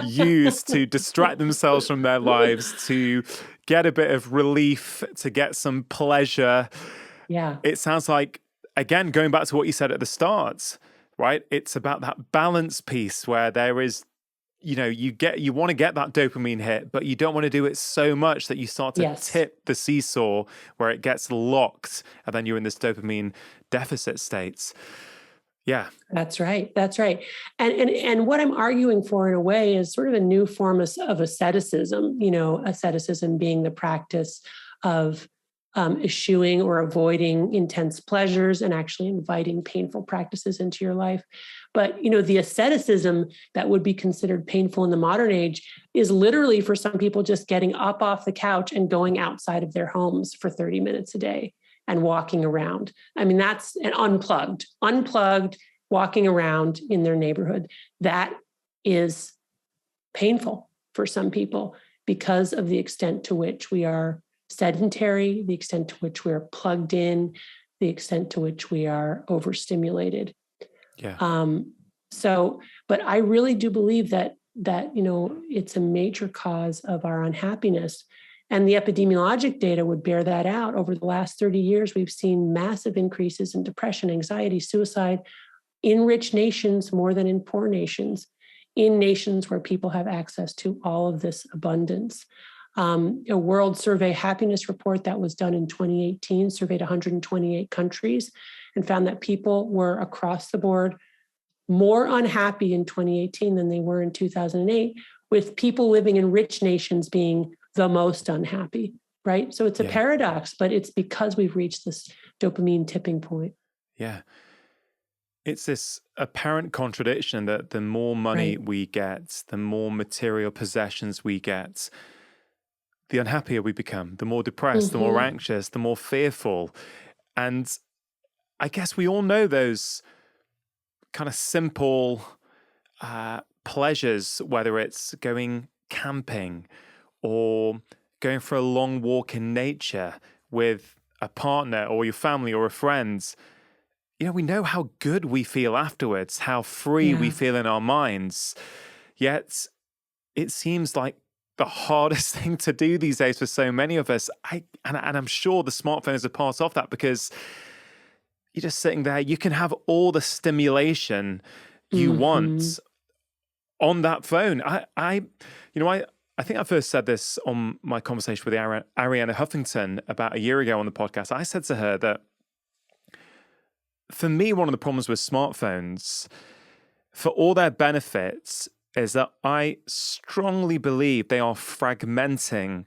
use to distract themselves from their lives, to get a bit of relief, to get some pleasure. Yeah. It sounds like, again, going back to what you said at the start, right? It's about that balance piece where there is, you want to get that dopamine hit, but you don't want to do it so much that you start to tip the seesaw where it gets locked and then you're in this dopamine deficit states. Yeah. That's right. And what I'm arguing for in a way is sort of a new form of asceticism, asceticism being the practice of eschewing or avoiding intense pleasures and actually inviting painful practices into your life. But, the asceticism that would be considered painful in the modern age is literally for some people just getting up off the couch and going outside of their homes for 30 minutes a day and walking around. I mean, that's an unplugged, walking around in their neighborhood. That is painful for some people because of the extent to which we are sedentary, the extent to which we are plugged in, the extent to which we are overstimulated. Yeah. But I really do believe that it's a major cause of our unhappiness. And the epidemiologic data would bear that out. Over the last 30 years, we've seen massive increases in depression, anxiety, suicide in rich nations more than in poor nations, in nations where people have access to all of this abundance. A World Survey Happiness Report that was done in 2018 surveyed 128 countries and found that people were across the board more unhappy in 2018 than they were in 2008, with people living in rich nations being the most unhappy, right? So it's a paradox, but it's because we've reached this dopamine tipping point. Yeah. It's this apparent contradiction that the more money we get, the more material possessions we get, the unhappier we become, the more depressed, the more anxious, the more fearful. And I guess we all know those kind of simple pleasures, whether it's going camping or going for a long walk in nature with a partner or your family or a friend. We know how good we feel afterwards, how free we feel in our minds. Yet it seems like the hardest thing to do these days for so many of us. And I'm sure the smartphone is a part of that, because you're just sitting there. You can have all the stimulation you want on that phone. I think I first said this on my conversation with Arianna Huffington about a year ago on the podcast. I said to her that for me, one of the problems with smartphones, for all their benefits, is that I strongly believe they are fragmenting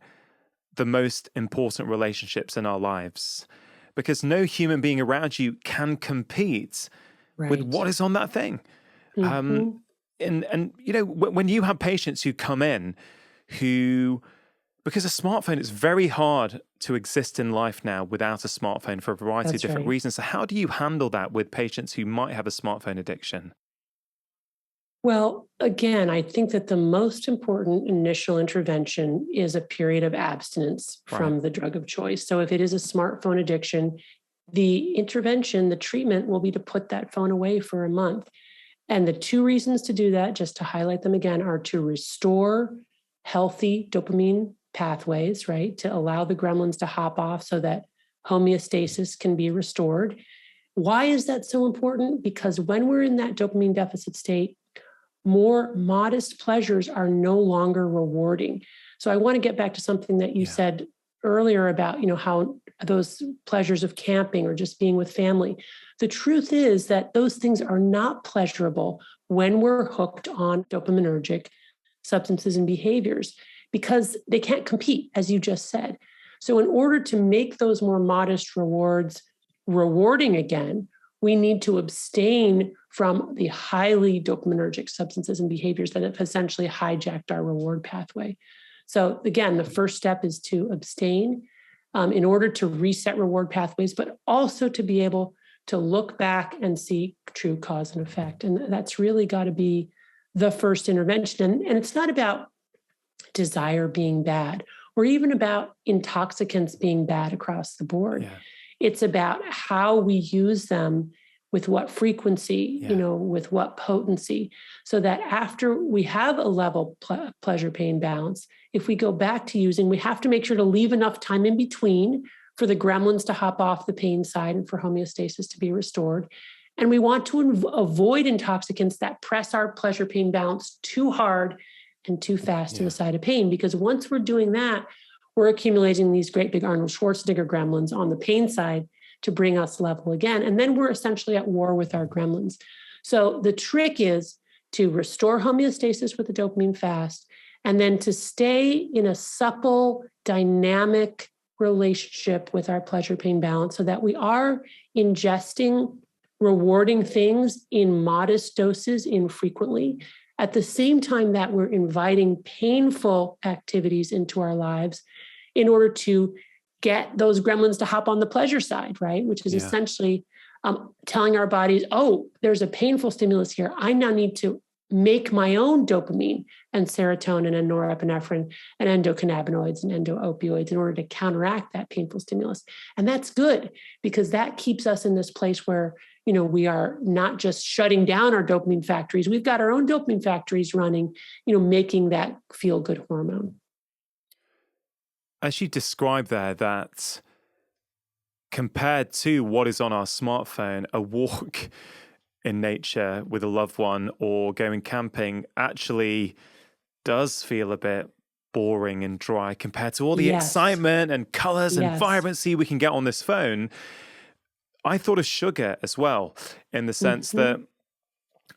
the most important relationships in our lives, because no human being around you can compete with Right. what is on that thing. Mm-hmm. And you know, when you have patients who come in who, because a smartphone, it's very hard to exist in life now without a smartphone for a variety of That's different right. reasons. So how do you handle that with patients who might have a smartphone addiction? Well, again, I think that the most important initial intervention is a period of abstinence Right. from the drug of choice. So if it is a smartphone addiction, the intervention, the treatment will be to put that phone away for a month. And the two reasons to do that, just to highlight them again, are to restore healthy dopamine pathways, right? To allow the gremlins to hop off so that homeostasis can be restored. Why is that so important? Because when we're in that dopamine deficit state, more modest pleasures are no longer rewarding. So I want to get back to something that you Yeah. said earlier about, how those pleasures of camping or just being with family. The truth is that those things are not pleasurable when we're hooked on dopaminergic substances and behaviors because they can't compete, as you just said. So in order to make those more modest rewards rewarding again, we need to abstain from the highly dopaminergic substances and behaviors that have essentially hijacked our reward pathway. So again, the first step is to abstain in order to reset reward pathways, but also to be able to look back and see true cause and effect. And that's really got to be the first intervention. And it's not about desire being bad or even about intoxicants being bad across the board. Yeah. It's about how we use them, with what frequency, Yeah. with what potency, so that after we have a level pleasure pain balance, if we go back to using, we have to make sure to leave enough time in between for the gremlins to hop off the pain side and for homeostasis to be restored. And we want to avoid intoxicants that press our pleasure pain balance too hard and too fast to the side of pain, because once we're doing that, we're accumulating these great big Arnold Schwarzenegger gremlins on the pain side to bring us level again. And then we're essentially at war with our gremlins. So the trick is to restore homeostasis with the dopamine fast, and then to stay in a supple, dynamic relationship with our pleasure pain balance so that we are ingesting rewarding things in modest doses infrequently, at the same time that we're inviting painful activities into our lives in order to get those gremlins to hop on the pleasure side, right? Which is essentially telling our bodies, oh, there's a painful stimulus here. I now need to make my own dopamine and serotonin and norepinephrine and endocannabinoids and endoopioids in order to counteract that painful stimulus. And that's good because that keeps us in this place where, we are not just shutting down our dopamine factories. We've got our own dopamine factories running, making that feel-good hormone. As you described there, that compared to what is on our smartphone, a walk in nature with a loved one or going camping actually does feel a bit boring and dry compared to all the excitement and colors and vibrancy we can get on this phone. I thought of sugar as well, in the sense that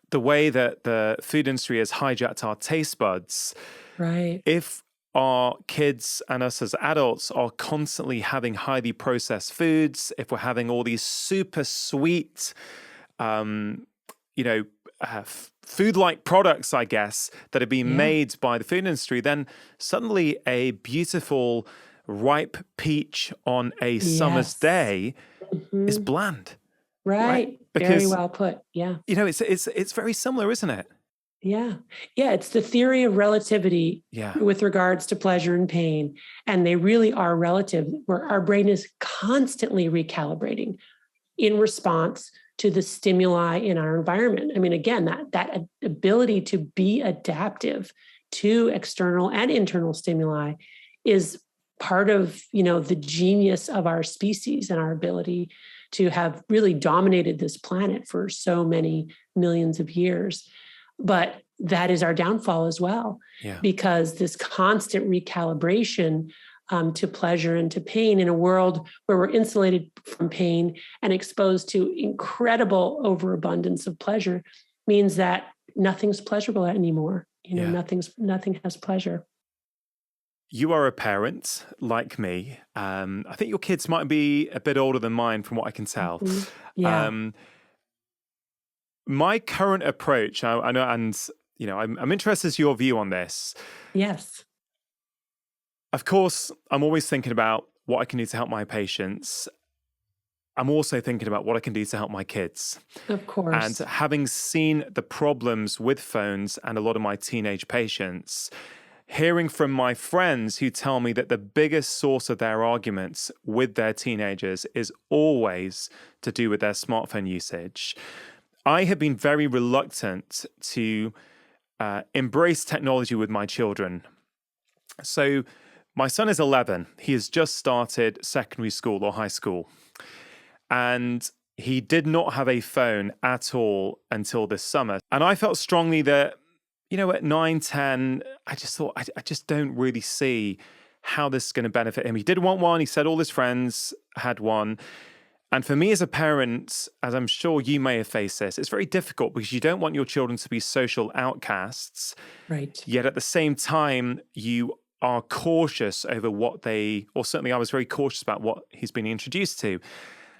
the way that the food industry has hijacked our taste buds, right? If our kids and us as adults are constantly having highly processed foods, if we're having all these super sweet, food-like products, I guess, that are being made by the food industry, then suddenly a beautiful ripe peach on a summer's day is bland. Right. Because, very well put. Yeah. it's very similar, isn't it? Yeah. Yeah. It's the theory of relativity with regards to pleasure and pain. And they really are relative, where our brain is constantly recalibrating in response to the stimuli in our environment. I mean, again, that ability to be adaptive to external and internal stimuli is part of, the genius of our species and our ability to have really dominated this planet for so many millions of years. But that is our downfall as well, because this constant recalibration to pleasure and to pain in a world where we're insulated from pain and exposed to incredible overabundance of pleasure means that nothing's pleasurable anymore. Nothing has pleasure. you are a parent like me. I think your kids might be a bit older than mine from what I can tell. Mhm. Yeah. Um, my current approach, I know, and I'm interested in your view on this. Yes. Of course, I'm always thinking about what I can do to help my patients. I'm also thinking about what I can do to help my kids. Of And course. having seen the problems with phones and a lot of my teenage patients, hearing from my friends who tell me that the biggest source of their arguments with their teenagers is always to do with their smartphone usage, I have been very reluctant to embrace technology with my children. So my son is 11. He has just started secondary school or high school. And he did not have a phone at all until this summer. And I felt strongly that, at 9, 10, I just thought, I just don't really see how this is going to benefit him. He did want one. He said all his friends had one. And for me as a parent, as I'm sure you may have faced this, it's very difficult because you don't want your children to be social outcasts. Right. Yet at the same time, you are cautious over or certainly I was very cautious about what he's been introduced to.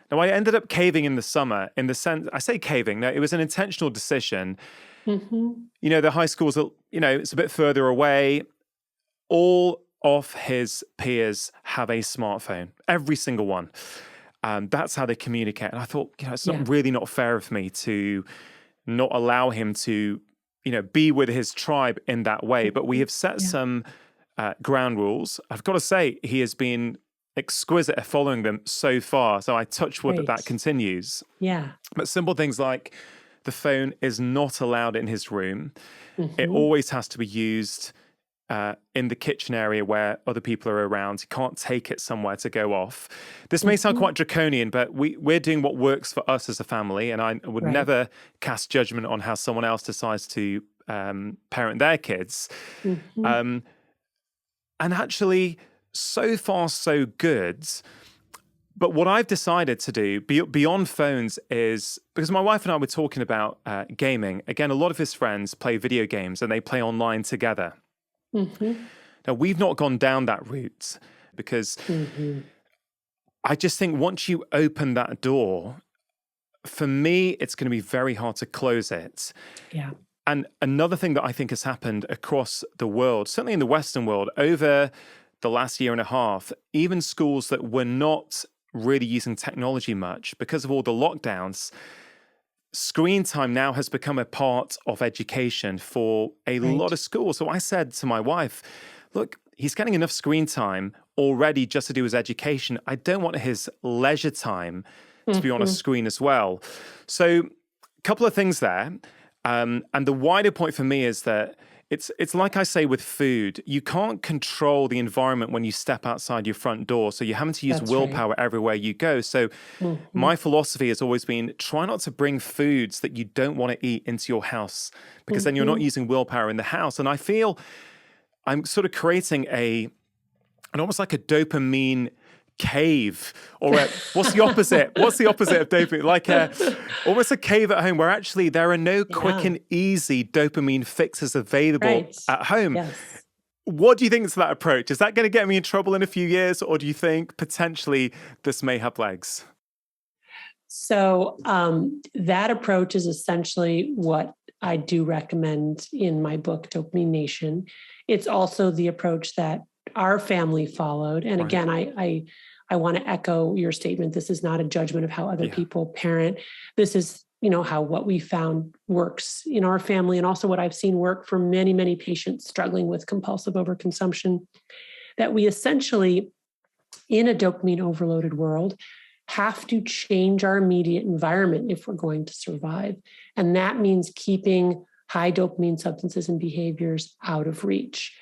Now, I ended up caving in the summer in the sense, I say caving, no, it was an intentional decision. Mm-hmm. The high school's, it's a bit further away. All of his peers have a smartphone, every single one. That's how they communicate. And I thought, it's not fair of me to not allow him to, be with his tribe in that way. But we have set some ground rules. I've got to say, he has been exquisite at following them so far. So I touch wood that continues. Yeah. But simple things like the phone is not allowed in his room. Mm-hmm. It always has to be used in the kitchen area where other people are around. You can't take it somewhere to go off. This may sound quite draconian, but we're doing what works for us as a family. And I would never cast judgment on how someone else decides to parent their kids. Mm-hmm. And actually, so far, so good. But what I've decided to do beyond phones is, because my wife and I were talking about gaming. Again, a lot of his friends play video games and they play online together. Mm-hmm. Now, we've not gone down that route because I just think once you open that door, for me, it's going to be very hard to close it. Yeah. And another thing that I think has happened across the world, certainly in the Western world, over the last year and a half, even schools that were not really using technology much because of all the lockdowns, screen time now has become a part of education for a lot of schools. So I said to my wife, look, he's getting enough screen time already just to do his education. I don't want his leisure time to be on a screen as well. So a couple of things there. And the wider point for me is that it's like I say with food, you can't control the environment when you step outside your front door. So you're having to use willpower everywhere you go. So my philosophy has always been try not to bring foods that you don't want to eat into your house because then you're not using willpower in the house. And I feel I'm sort of creating an almost like a dopamine cave, or what's the opposite? What's the opposite of dopamine? Like almost a cave at home where actually there are no quick and easy dopamine fixes available at home. Yes. What do you think is that approach? Is that going to get me in trouble in a few years, or do you think potentially this may have legs? So that approach is essentially what I do recommend in my book, Dopamine Nation. It's also the approach that our family followed. And again, I want to echo your statement. This is not a judgment of how other people parent. This is, how what we found works in our family, and also what I've seen work for many, many patients struggling with compulsive overconsumption, that we essentially, in a dopamine overloaded world, have to change our immediate environment if we're going to survive. And that means keeping high dopamine substances and behaviors out of reach.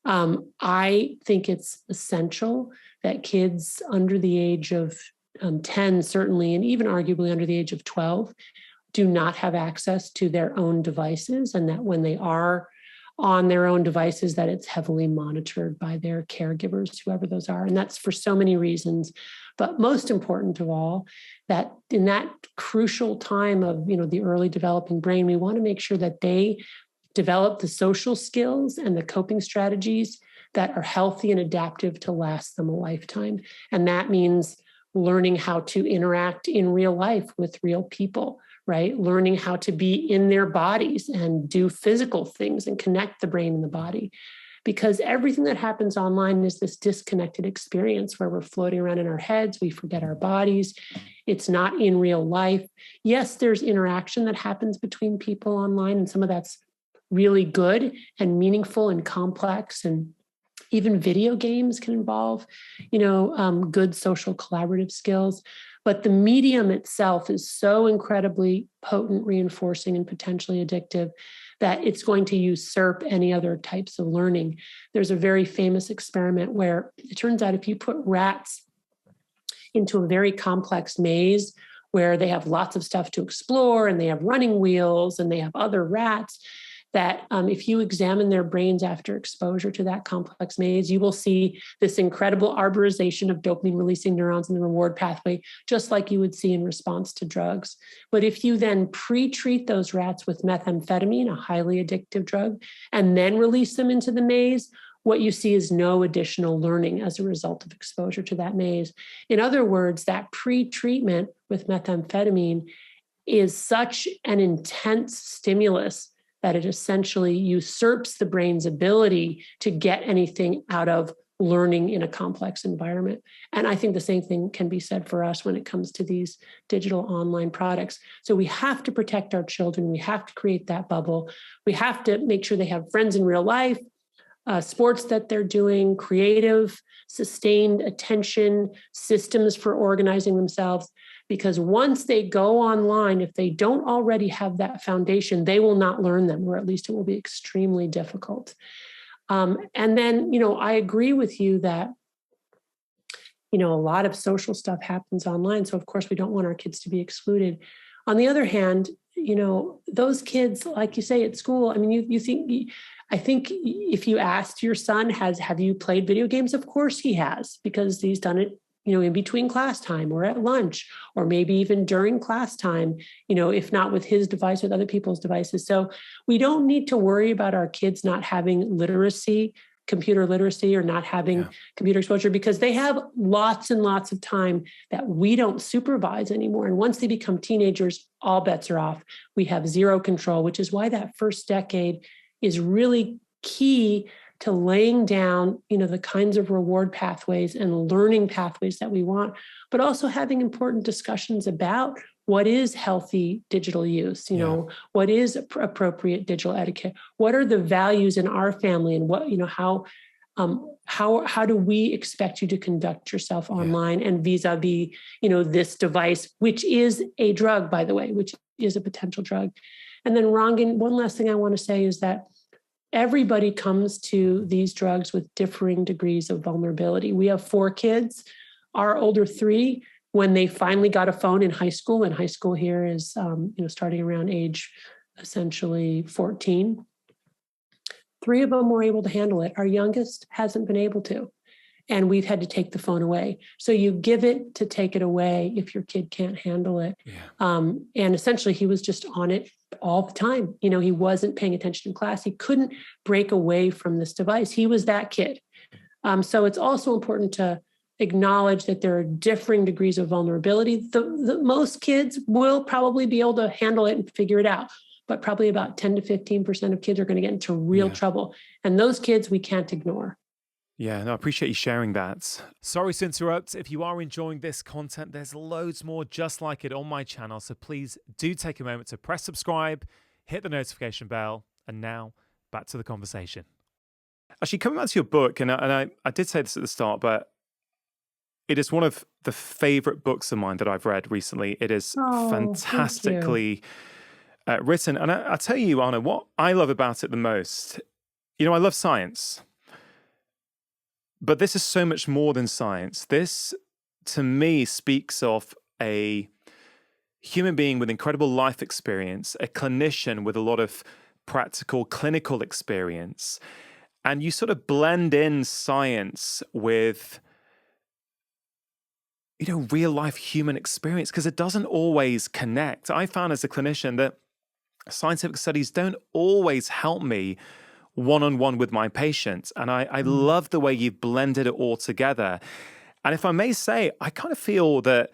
I think it's essential that kids under the age of 10, certainly, and even arguably under the age of 12, do not have access to their own devices, and that when they are on their own devices, that it's heavily monitored by their caregivers, whoever those are. And that's for so many reasons. But most important of all, that in that crucial time of, the early developing brain, we want to make sure that they develop the social skills and the coping strategies that are healthy and adaptive to last them a lifetime. And that means learning how to interact in real life with real people, right? Learning how to be in their bodies and do physical things and connect the brain and the body. Because everything that happens online is this disconnected experience where we're floating around in our heads, we forget our bodies. It's not in real life. Yes, there's interaction that happens between people online, and some of that's really good and meaningful and complex, and even video games can involve, good social collaborative skills. But the medium itself is so incredibly potent, reinforcing, and potentially addictive that it's going to usurp any other types of learning. There's a very famous experiment where it turns out if you put rats into a very complex maze where they have lots of stuff to explore and they have running wheels and they have other rats, that if you examine their brains after exposure to that complex maze, you will see this incredible arborization of dopamine-releasing neurons in the reward pathway, just like you would see in response to drugs. But if you then pre-treat those rats with methamphetamine, a highly addictive drug, and then release them into the maze, what you see is no additional learning as a result of exposure to that maze. In other words, that pre-treatment with methamphetamine is such an intense stimulus that it essentially usurps the brain's ability to get anything out of learning in a complex environment. And I think the same thing can be said for us when it comes to these digital online products. So we have to protect our children. We have to create that bubble. We have to make sure they have friends in real life, sports that they're doing, creative, sustained attention, systems for organizing themselves. Because once they go online, if they don't already have that foundation, they will not learn them, or at least it will be extremely difficult. And then, I agree with you that, a lot of social stuff happens online. So of course, we don't want our kids to be excluded. On the other hand, those kids, like you say, at school, I think if you asked your son, have you played video games? Of course he has, because he's done it, in between class time or at lunch, or maybe even during class time, if not with his device, with other people's devices. So we don't need to worry about our kids not having computer literacy, or not having computer exposure, because they have lots and lots of time that we don't supervise anymore. And once they become teenagers, all bets are off. We have zero control, which is why that first decade is really key to laying down, the kinds of reward pathways and learning pathways that we want, but also having important discussions about what is healthy digital use, what is appropriate digital etiquette, what are the values in our family, and what, how do we expect you to conduct yourself online and vis-a-vis, this device, which is a drug, by the way, which is a potential drug. And then Rangan, one last thing I want to say is that everybody comes to these drugs with differing degrees of vulnerability. We have 4 kids. Our older 3, when they finally got a phone in high school, and high school here is, starting around age essentially 14, 3 of them were able to handle it. Our youngest hasn't been able to, and we've had to take the phone away. So you give it to take it away if your kid can't handle it. And essentially he was just on it all the time. He wasn't paying attention in class. He couldn't break away from this device. He was that kid. So it's also important to acknowledge that there are differing degrees of vulnerability. The most kids will probably be able to handle it and figure it out, but probably about 10 to 15% of kids are going to get into real trouble. And those kids we can't ignore. Yeah, no, I appreciate you sharing that. Sorry to interrupt. If you are enjoying this content, there's loads more just like it on my channel. So please do take a moment to press subscribe, hit the notification bell, and now back to the conversation. Actually, coming back to your book, and I did say this at the start, but it is one of the favorite books of mine that I've read recently. It is fantastically written. And I'll tell you, Anna, what I love about it the most, I love science. But this is so much more than science. This, to me, speaks of a human being with incredible life experience, a clinician with a lot of practical clinical experience. And you sort of blend in science with, real life human experience, because it doesn't always connect. I found as a clinician that scientific studies don't always help me one-on-one with my patients. And I love the way you've blended it all together. And if I may say, I kind of feel that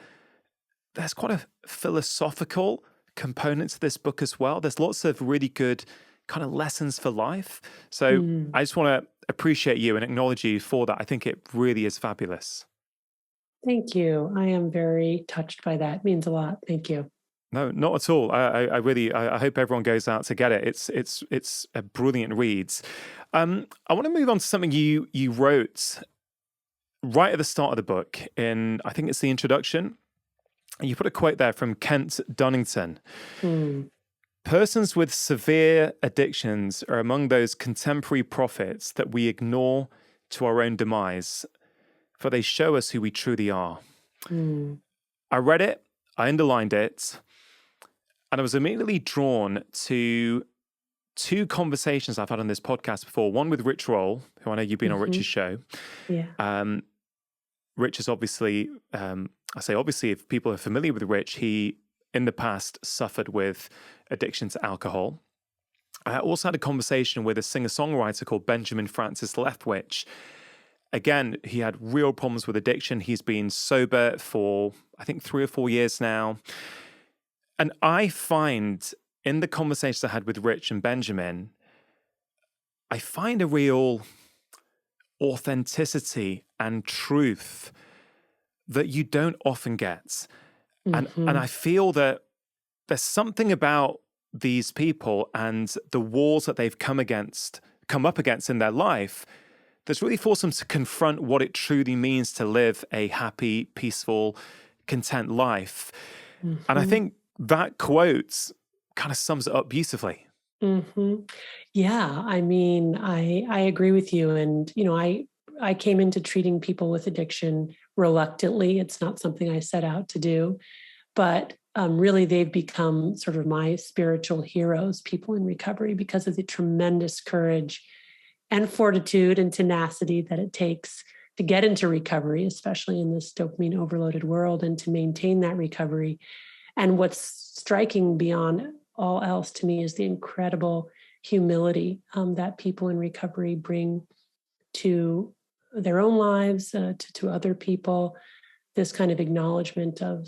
there's quite a philosophical component to this book as well. There's lots of really good kind of lessons for life. So I just want to appreciate you and acknowledge you for that. I think it really is fabulous. Thank you. I am very touched by that. It means a lot. Thank you. No, not at all. I really hope everyone goes out to get it. It's a brilliant read. I want to move on to something you wrote right at the start of the book. I think it's the introduction. You put a quote there from Kent Dunnington. Persons with severe addictions are among those contemporary prophets that we ignore to our own demise, for they show us who we truly are. I read it, I underlined it, and I was immediately drawn to two conversations I've had on this podcast before. One with Rich Roll, who I know you've been on Rich's show. Yeah. Rich is obviously, I say obviously, if people are familiar with Rich, he in the past suffered with addiction to alcohol. I also had a conversation with a singer-songwriter called Benjamin Francis Leftwich. Again, he had real problems with addiction. He's been sober for, I think, 3 or 4 years now. And I find in the conversations I had with Rich and Benjamin, I find a real authenticity and truth that you don't often get. And I feel that there's something about these people and the walls that they've come up against in their life that's really forced them to confront what it truly means to live a happy, peaceful, content life. And I think that quote kind of sums it up beautifully. Yeah, I mean, I agree with you. And, I came into treating people with addiction reluctantly. It's not something I set out to do, but really they've become sort of my spiritual heroes, people in recovery, because of the tremendous courage and fortitude and tenacity that it takes to get into recovery, especially in this dopamine overloaded world, and to maintain that recovery. And what's striking beyond all else to me is the incredible humility that people in recovery bring to their own lives, to other people, this kind of acknowledgement of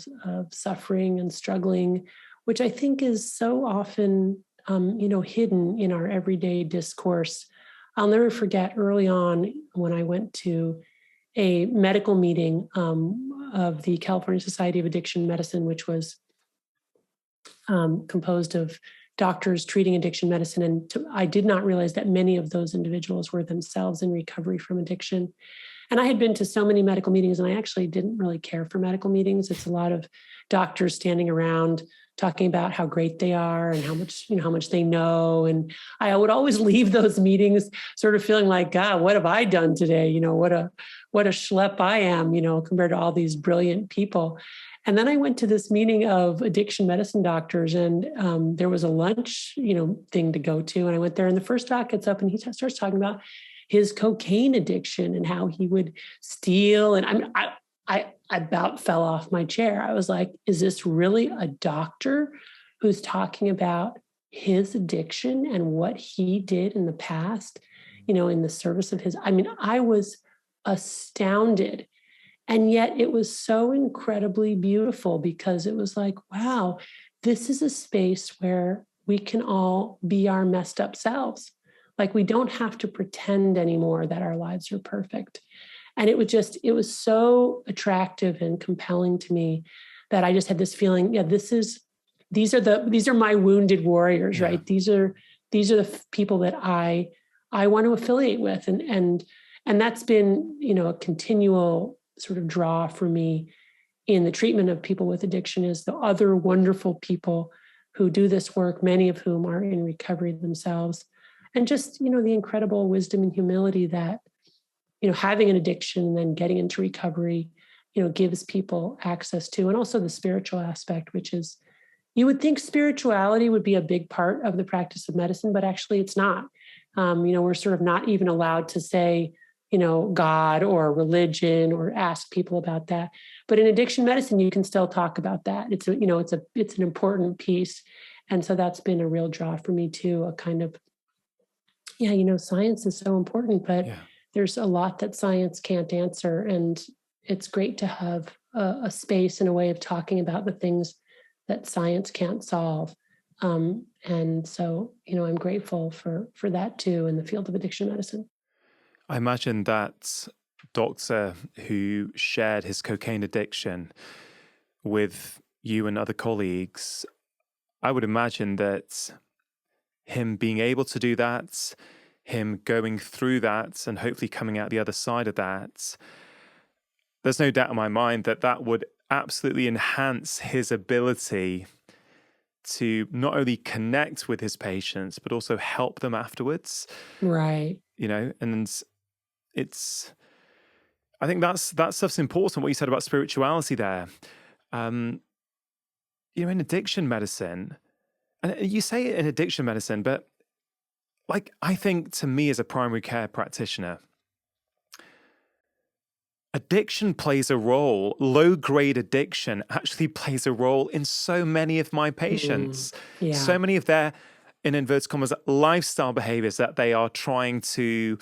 suffering and struggling, which I think is so often, hidden in our everyday discourse. I'll never forget early on when I went to a medical meeting of the California Society of Addiction Medicine, which was composed of doctors treating addiction medicine. And I did not realize that many of those individuals were themselves in recovery from addiction. And I had been to so many medical meetings, and I actually didn't really care for medical meetings. It's a lot of doctors standing around talking about how great they are and how much they know. And I would always leave those meetings sort of feeling like, God, what have I done today? What a schlep I am, compared to all these brilliant people. And then I went to this meeting of addiction medicine doctors, and there was a lunch, thing to go to. And I went there, and the first doc gets up and he starts talking about his cocaine addiction and how he would steal. And I about fell off my chair. I was like, is this really a doctor who's talking about his addiction and what he did in the past, in the service of his? I was astounded. And yet it was so incredibly beautiful, because it was like, wow, this is a space where we can all be our messed up selves. Like, we don't have to pretend anymore that our lives are perfect. And it was so attractive and compelling to me that I just had this feeling, yeah, these are my wounded warriors, yeah. Right? These are the people that I want to affiliate with. And that's been, a continual sort of draw for me in the treatment of people with addiction, is the other wonderful people who do this work, many of whom are in recovery themselves. And just, the incredible wisdom and humility that, having an addiction and then getting into recovery, gives people access to. And also the spiritual aspect, which is, you would think spirituality would be a big part of the practice of medicine, but actually it's not. We're sort of not even allowed to say, God or religion, or ask people about that. But in addiction medicine, you can still talk about that. It's an important piece. And so that's been a real draw for me too, a kind of, Yeah, science is so important, but Yeah. there's a lot that science can't answer. And it's great to have a space and a way of talking about the things that science can't solve. And so, I'm grateful for that too in the field of addiction medicine. I imagine that doctor who shared his cocaine addiction with you and other colleagues, I would imagine that him being able to do that, him going through that, and hopefully coming out the other side of that, there's no doubt in my mind that that would absolutely enhance his ability to not only connect with his patients, but also help them afterwards, Right. and it's, I think that stuff's important, what you said about spirituality there. Um, in addiction medicine, and you say it in addiction medicine, but like, I think to me as a primary care practitioner, addiction plays a role. Low grade addiction actually plays a role in so many of my patients. Yeah. So many of their, in inverted commas, lifestyle behaviors that they are trying to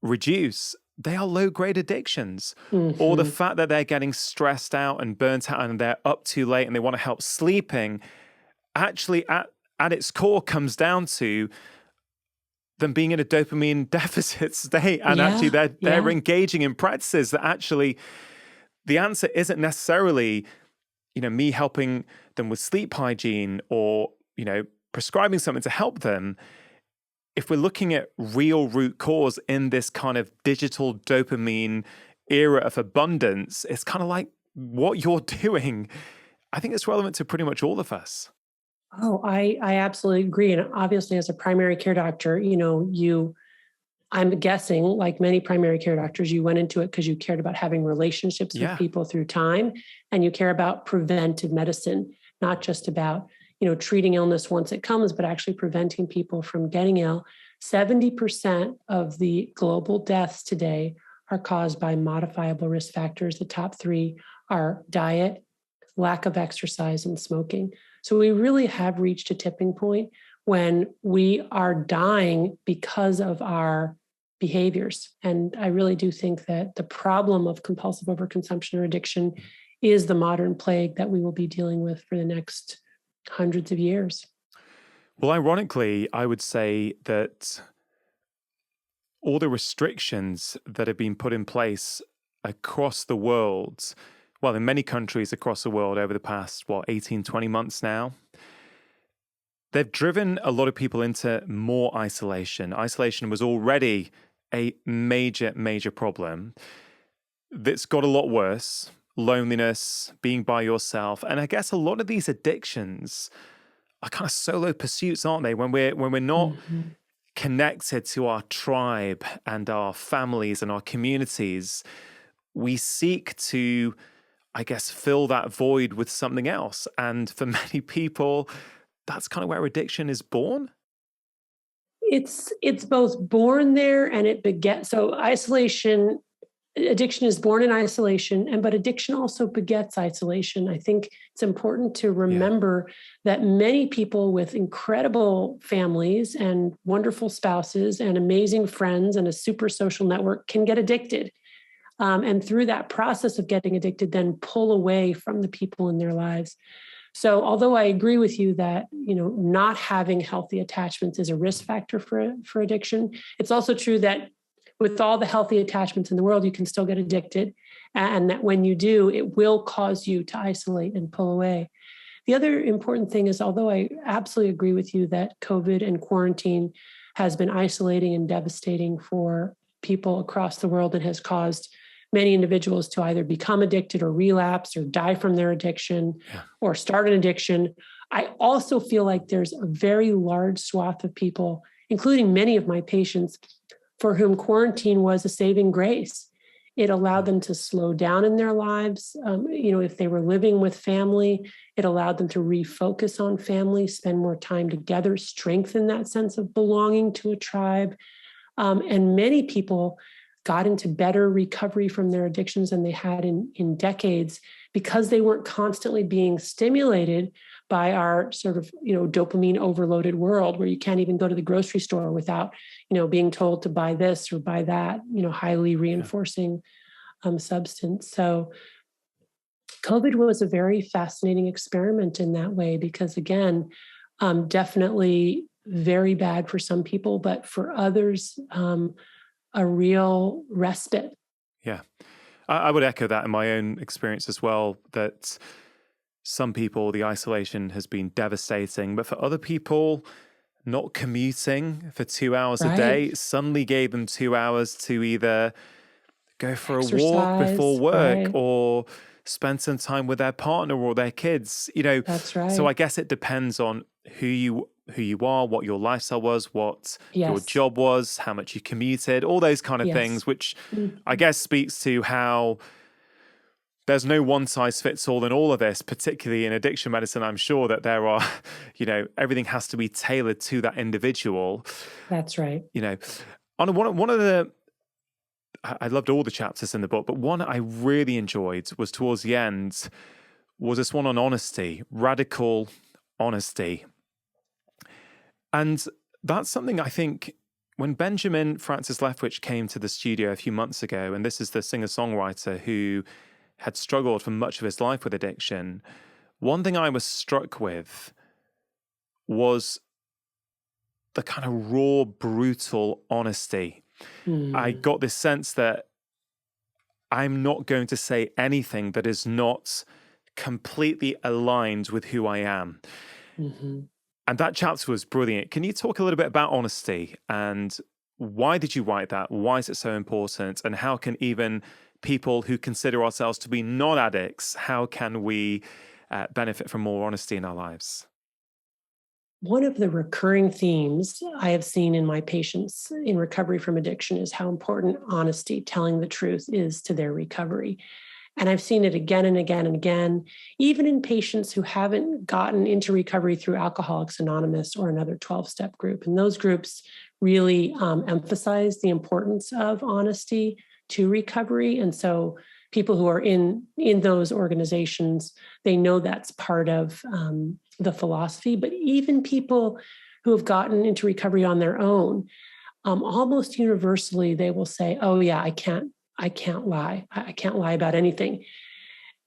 reduce, they are low grade addictions. Or the Hmm. fact that they're getting stressed out and burnt out and they're up too late and they want to help sleeping, actually at its core comes down to them being in a dopamine deficit state, and actually Yeah. they're Yeah. engaging in practices that actually the answer isn't necessarily me helping them with sleep hygiene or prescribing something to help them. If we're looking at real root cause in this kind of digital dopamine era of abundance, it's kind of like what you're doing. I think it's relevant to pretty much all of us. Oh, I absolutely agree. And obviously, as a primary care doctor, I'm guessing, like many primary care doctors, you went into it because you cared about having relationships with Yeah. people through time, and you care about preventive medicine, not just about, treating illness once it comes, but actually preventing people from getting ill. 70% of the global deaths today are caused by modifiable risk factors. The top three are diet, lack of exercise, and smoking. So we really have reached a tipping point when we are dying because of our behaviors. And I really do think that the problem of compulsive overconsumption or addiction is the modern plague that we will be dealing with for the next hundreds of years. Well, ironically, I would say that all the restrictions that have been put in place across the world, well, in many countries across the world over the past, 18, 20 months now, they've driven a lot of people into more isolation. Isolation was already a major, major problem that's got a lot worse. Loneliness, being by yourself. And I guess a lot of these addictions are kind of solo pursuits, aren't they? When we're not Mhm. connected to our tribe and our families and our communities, we seek to, I guess, fill that void with something else. And for many people, that's kind of where addiction is born. It's both born there and it begets. So addiction is born in isolation, but addiction also begets isolation. I think it's important to Yeah. remember that many people with incredible families and wonderful spouses and amazing friends and a super social network can get addicted. And through that process of getting addicted, then pull away from the people in their lives. So although I agree with you that, not having healthy attachments is a risk factor for addiction, it's also true that with all the healthy attachments in the world, you can still get addicted. And that when you do, it will cause you to isolate and pull away. The other important thing is, although I absolutely agree with you that COVID and quarantine has been isolating and devastating for people across the world and has caused many individuals to either become addicted or relapse or die from their addiction or start an addiction, I also feel like there's a very large swath of people, including many of my patients, for whom quarantine was a saving grace. It allowed them to slow down in their lives. If they were living with family, it allowed them to refocus on family, spend more time together, strengthen that sense of belonging to a tribe. And many people got into better recovery from their addictions than they had in decades, because they weren't constantly being stimulated by our sort of, dopamine overloaded world, where you can't even go to the grocery store without, being told to buy this or buy that, highly reinforcing substance. So COVID was a very fascinating experiment in that way, because again, definitely very bad for some people, but for others, a real respite. Yeah. I would echo that in my own experience as well, that some people, the isolation has been devastating, but for other people, not commuting for 2 hours a day suddenly gave them 2 hours to either go for a walk before work or spend some time with their partner or their kids. That's right. So I guess it depends on who you are, what your lifestyle was, what your job was, how much you commuted, all those kind of things, which I guess speaks to how there's no one size fits all in all of this, particularly in addiction medicine. I'm sure that there are, everything has to be tailored to that individual. That's right. On one of the, I loved all the chapters in the book, but one I really enjoyed was towards the end, was this one on honesty, radical honesty. And that's something I think when Benjamin Francis Leftwich came to the studio a few months ago, and this is the singer-songwriter who had struggled for much of his life with addiction, one thing I was struck with was the kind of raw, brutal honesty. I got this sense that I'm not going to say anything that is not completely aligned with who I am. And that chapter was brilliant. Can you talk a little bit about honesty and why did you write that? Why is it so important? And how can even people who consider ourselves to be non-addicts, how can we benefit from more honesty in our lives? One of the recurring themes I have seen in my patients in recovery from addiction is how important honesty, telling the truth, is to their recovery. And I've seen it again and again and again, even in patients who haven't gotten into recovery through Alcoholics Anonymous or another 12-step group. And those groups really emphasize the importance of honesty to recovery. And so people who are in those organizations, they know that's part of the philosophy. But even people who have gotten into recovery on their own, almost universally, they will say, oh yeah, I can't lie. I can't lie about anything.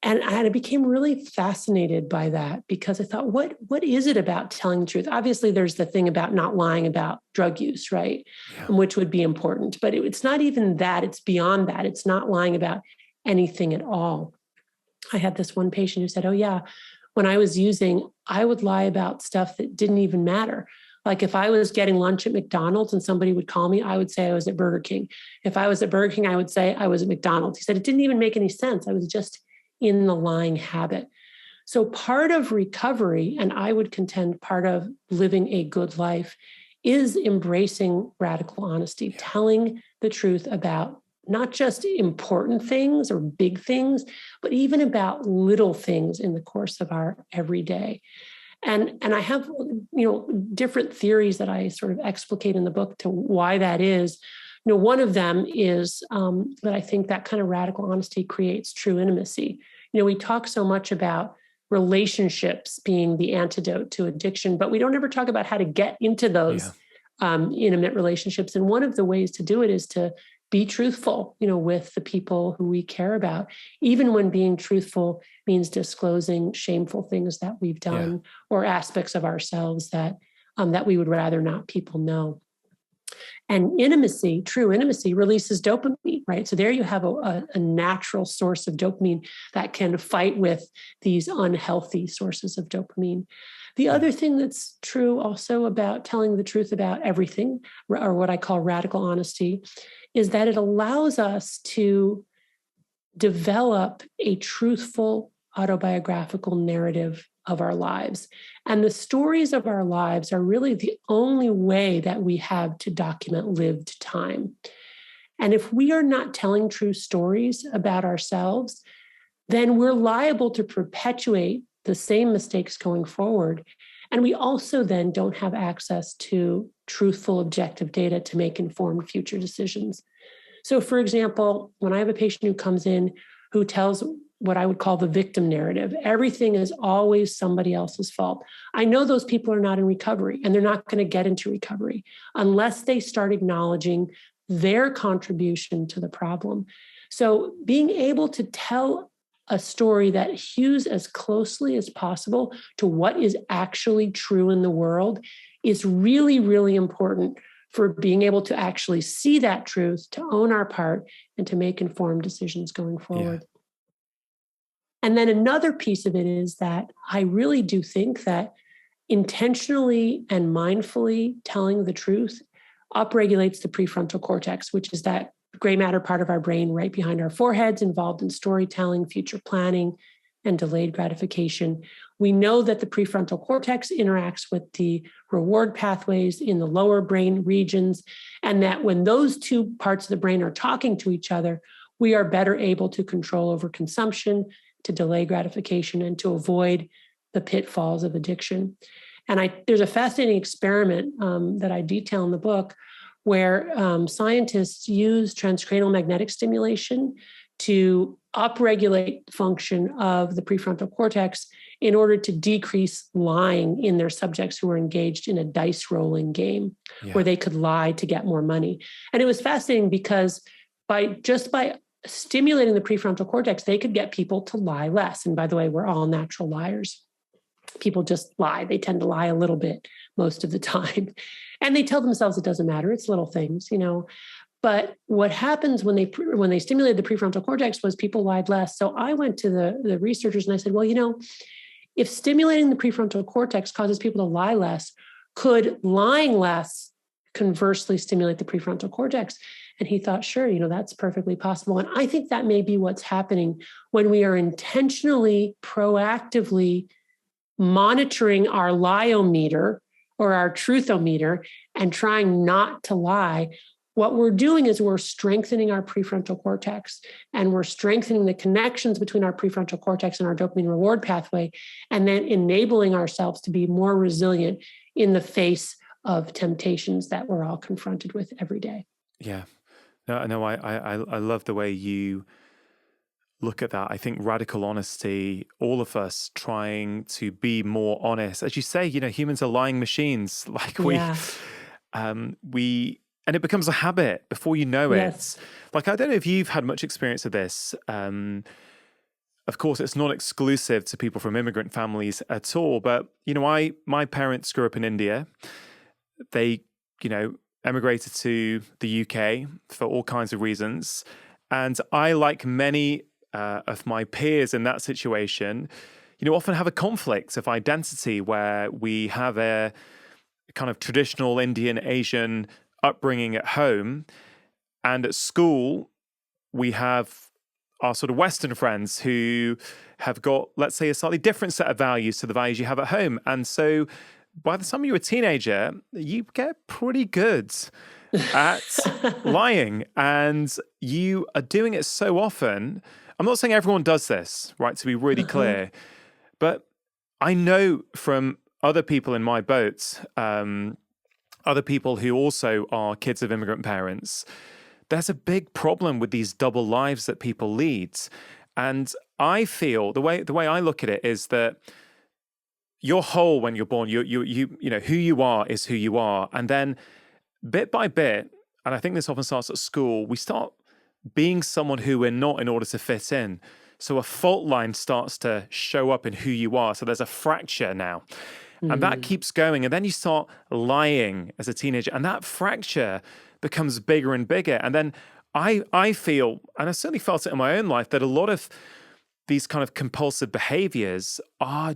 And I became really fascinated by that, because I thought, what is it about telling the truth? Obviously, there's the thing about not lying about drug use, right? Yeah. Which would be important. But it's not even that. It's beyond that. It's not lying about anything at all. I had this one patient who said, oh yeah, when I was using, I would lie about stuff that didn't even matter. Like if I was getting lunch at McDonald's and somebody would call me, I would say I was at Burger King. If I was at Burger King, I would say I was at McDonald's. He said it didn't even make any sense. I was just in the lying habit. So part of recovery, and I would contend part of living a good life, is embracing radical honesty, telling the truth about not just important things or big things, but even about little things in the course of our everyday. And I have, different theories that I sort of explicate in the book to why that is. One of them is that I think that kind of radical honesty creates true intimacy. We talk so much about relationships being the antidote to addiction, but we don't ever talk about how to get into those intimate relationships. And one of the ways to do it is to be truthful, with the people who we care about, even when being truthful means disclosing shameful things that we've done or aspects of ourselves that we would rather not people know. And intimacy, true intimacy, releases dopamine, right? So there you have a natural source of dopamine that can fight with these unhealthy sources of dopamine. The other thing that's true also about telling the truth about everything, or what I call radical honesty, is that it allows us to develop a truthful autobiographical narrative of our lives. And the stories of our lives are really the only way that we have to document lived time. And if we are not telling true stories about ourselves, then we're liable to perpetuate the same mistakes going forward. And we also then don't have access to truthful, objective data to make informed future decisions. So, for example, when I have a patient who comes in who tells what I would call the victim narrative, everything is always somebody else's fault. I know those people are not in recovery, and they're not going to get into recovery unless they start acknowledging their contribution to the problem. So being able to tell a story that hews as closely as possible to what is actually true in the world is really, really important for being able to actually see that truth, to own our part, and to make informed decisions going forward. Yeah. And then another piece of it is that I really do think that intentionally and mindfully telling the truth upregulates the prefrontal cortex, which is that gray matter part of our brain right behind our foreheads, involved in storytelling, future planning, and delayed gratification. We know that the prefrontal cortex interacts with the reward pathways in the lower brain regions, and that when those two parts of the brain are talking to each other, we are better able to control over consumption, to delay gratification, and to avoid the pitfalls of addiction. And there's a fascinating experiment that I detail in the book where scientists use transcranial magnetic stimulation to upregulate function of the prefrontal cortex in order to decrease lying in their subjects who were engaged in a dice rolling game where they could lie to get more money. And it was fascinating because by stimulating the prefrontal cortex, they could get people to lie less. And by the way, we're all natural liars. People just lie. They tend to lie a little bit most of the time. And they tell themselves it doesn't matter. It's little things, But what happens when they stimulated the prefrontal cortex was people lied less. So I went to the researchers and I said, well, if stimulating the prefrontal cortex causes people to lie less, could lying less conversely stimulate the prefrontal cortex? And he thought, sure, that's perfectly possible. And I think that may be what's happening when we are intentionally, proactively monitoring our lieometer or our truthometer and trying not to lie. What we're doing is we're strengthening our prefrontal cortex, and we're strengthening the connections between our prefrontal cortex and our dopamine reward pathway, and then enabling ourselves to be more resilient in the face of temptations that we're all confronted with every day. Yeah. No, I love the way you look at that. I think radical honesty, all of us trying to be more honest. As you say, humans are lying machines. Like and it becomes a habit before you know it. Like, I don't know if you've had much experience of this. Of course, it's not exclusive to people from immigrant families at all. But, my parents grew up in India. They, emigrated to the UK for all kinds of reasons. And I, like many of my peers in that situation, often have a conflict of identity where we have a kind of traditional Indian, Asian upbringing at home. And at school, we have our sort of Western friends who have got, let's say, a slightly different set of values to the values you have at home. And so by the time you're a teenager, you get pretty good at lying, and you are doing it so often. I'm not saying everyone does this, right, to be really clear, but I know from other people in my boat, other people who also are kids of immigrant parents, there's a big problem with these double lives that people lead. And I feel the way I look at it is that you're whole when you're born. You who you are is who you are. And then bit by bit, and I think this often starts at school, we start being someone who we're not in order to fit in. So a fault line starts to show up in who you are. So there's a fracture now. And that keeps going. And then you start lying as a teenager. And that fracture becomes bigger and bigger. And then I feel, and I certainly felt it in my own life, that a lot of these kind of compulsive behaviors are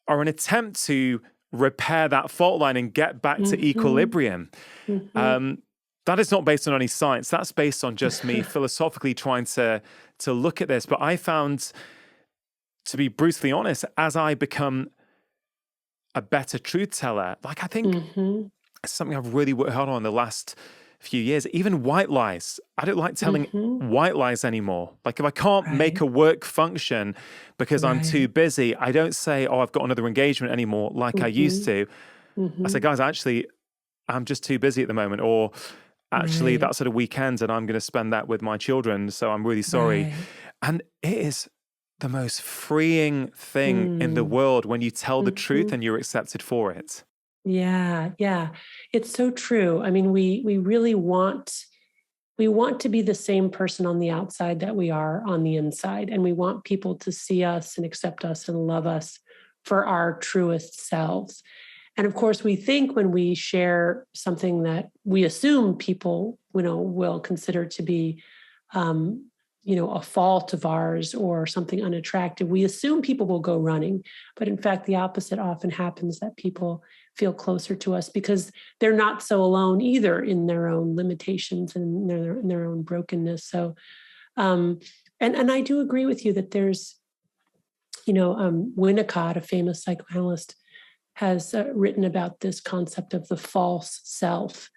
an attempt to repair that fault line and get back to equilibrium. That is not based on any science. That's based on just me philosophically trying to look at this. But I found, to be brutally honest, as I become a better truth teller, like I think it's something I've really worked hard on in the last few years. Even white lies. I don't like telling white lies anymore. Like if I can't make a work function because I'm too busy, I don't say, oh, I've got another engagement anymore like I used to. I say, guys, actually, I'm just too busy at the moment. Or actually, Right. that's at a weekend and I'm going to spend that with my children. So I'm really sorry. Right. And it is the most freeing thing in the Mm. world when you tell the truth Mhm. and you're accepted for it. Yeah, yeah. It's so true. I mean, we really want to be the same person on the outside that we are on the inside. And we want people to see us and accept us and love us for our truest selves. And of course, we think when we share something that we assume people, will consider to be, um, a fault of ours or something unattractive, we assume people will go running. But in fact, the opposite often happens, that people feel closer to us because they're not so alone either in their own limitations and in their own brokenness. So, um, and I do agree with you that there's, Winnicott, a famous psychoanalyst, has written about this concept of the false self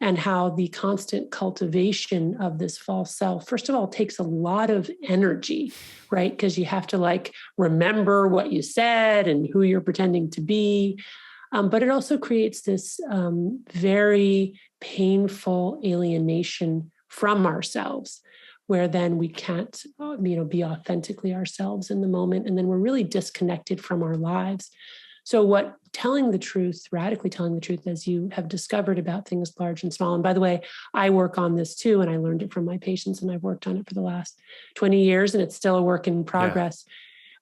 and how the constant cultivation of this false self, first of all, takes a lot of energy, right? Because you have to remember what you said and who you're pretending to be. But it also creates this very painful alienation from ourselves, where then we can't, be authentically ourselves in the moment. And then we're really disconnected from our lives. So, what telling the truth, radically telling the truth, as you have discovered about things large and small, and by the way, I work on this too, and I learned it from my patients, and I've worked on it for the last 20 years, and it's still a work in Yeah. progress.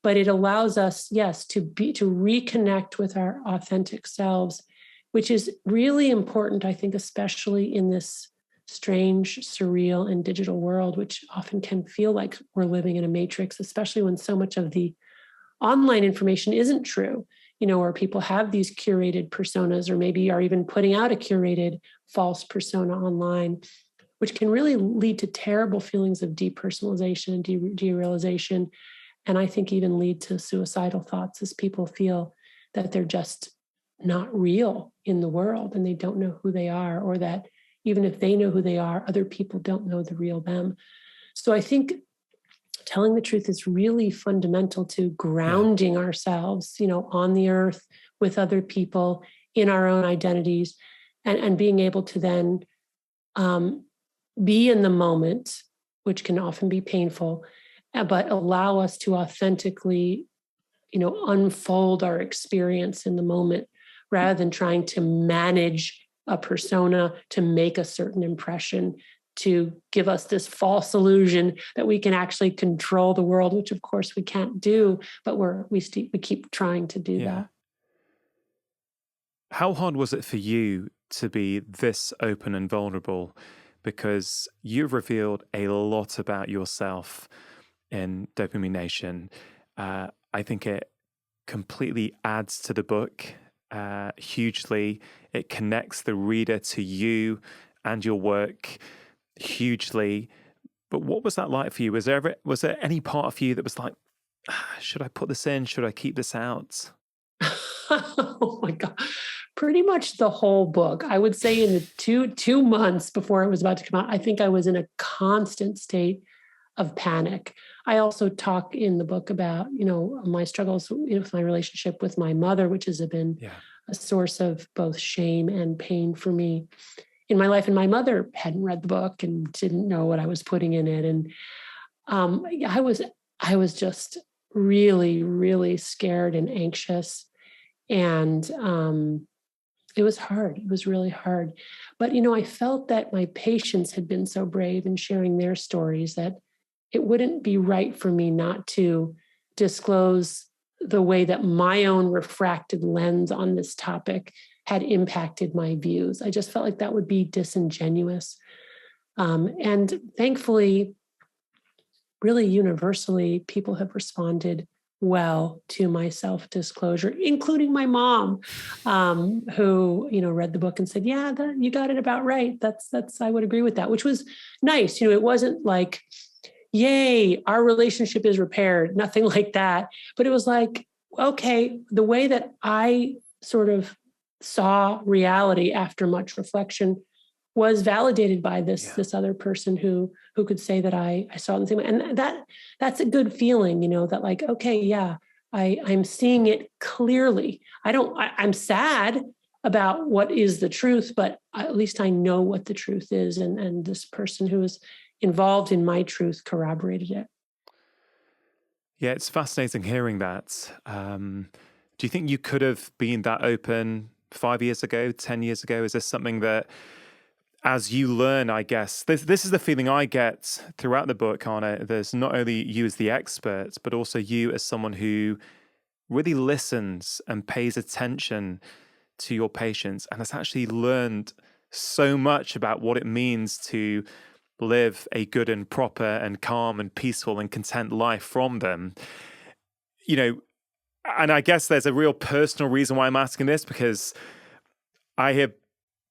But it allows us, yes, to reconnect with our authentic selves, which is really important, I think, especially in this strange, surreal, and digital world, which often can feel like we're living in a matrix, especially when so much of the online information isn't true, where people have these curated personas or maybe are even putting out a curated false persona online, which can really lead to terrible feelings of depersonalization and derealization. And I think even lead to suicidal thoughts as people feel that they're just not real in the world and they don't know who they are, or that even if they know who they are, other people don't know the real them. So I think telling the truth is really fundamental to Yeah. grounding ourselves, on the earth with other people in our own identities, and being able to then um, be in the moment, which can often be painful, but allow us to authentically, unfold our experience in the moment rather than trying to manage a persona to make a certain impression, to give us this false illusion that we can actually control the world, which of course we can't do, but we keep trying to do Yeah. that. How hard was it for you to be this open and vulnerable? Because you've revealed a lot about yourself in Dopamine Nation. I think it completely adds to the book hugely. It connects the reader to you and your work hugely. But what was that like for you? Was there any part of you that was like, should I put this in? Should I keep this out? Oh my God. Pretty much the whole book. I would say in the two months before it was about to come out, I think I was in a constant state of panic. I also talk in the book about, my struggles, with my relationship with my mother, which has been Yeah. a source of both shame and pain for me in my life. And my mother hadn't read the book and didn't know what I was putting in it. And I was just really, really scared and anxious. And it was hard. It was really hard. But, I felt that my patients had been so brave in sharing their stories that it wouldn't be right for me not to disclose the way that my own refracted lens on this topic had impacted my views. I just felt like that would be disingenuous. And thankfully, really universally, people have responded well to my self-disclosure, including my mom, who, read the book and said, yeah, you got it about right. That's, I would agree with that, which was nice. It wasn't like, yay, our relationship is repaired, nothing like that. But it was like, okay, the way that I sort of saw reality after much reflection was validated by Yeah. this other person who could say that I saw it the same way. And that's a good feeling, that okay, yeah, I'm seeing it clearly. I'm sad, about what is the truth, but at least I know what the truth is. And this person who is involved in my truth corroborated it. Yeah, it's fascinating hearing that. Do you think you could have been that open 5 years ago, 10 years ago? Is this something that, as you learn, I guess, this is the feeling I get throughout the book, Anna. There's not only you as the expert, but also you as someone who really listens and pays attention to your patients and has actually learned so much about what it means to live a good and proper and calm and peaceful and content life from them. You know, and I guess there's a real personal reason why I'm asking this, because I hear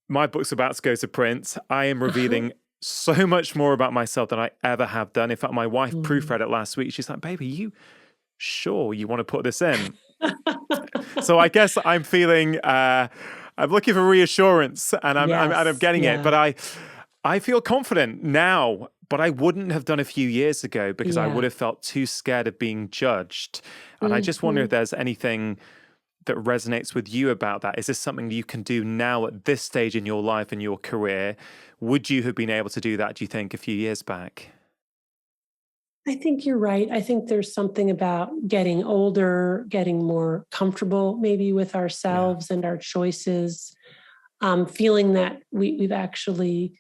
my book's about to go to print. I am revealing so much more about myself than I ever have done. In fact, my wife proofread it last week. She's like, baby, you sure you want to put this in? So I guess I'm feeling, I'm looking for reassurance, and I'm getting it. But I feel confident now, but I wouldn't have done a few years ago because I would have felt too scared of being judged. And I just wonder if there's anything that resonates with you about that. Is this something that you can do now at this stage in your life and your career? Would you have been able to do that, do you think, a few years back? I think you're right. I think there's something about getting older, getting more comfortable maybe with ourselves and our choices, feeling that we've actually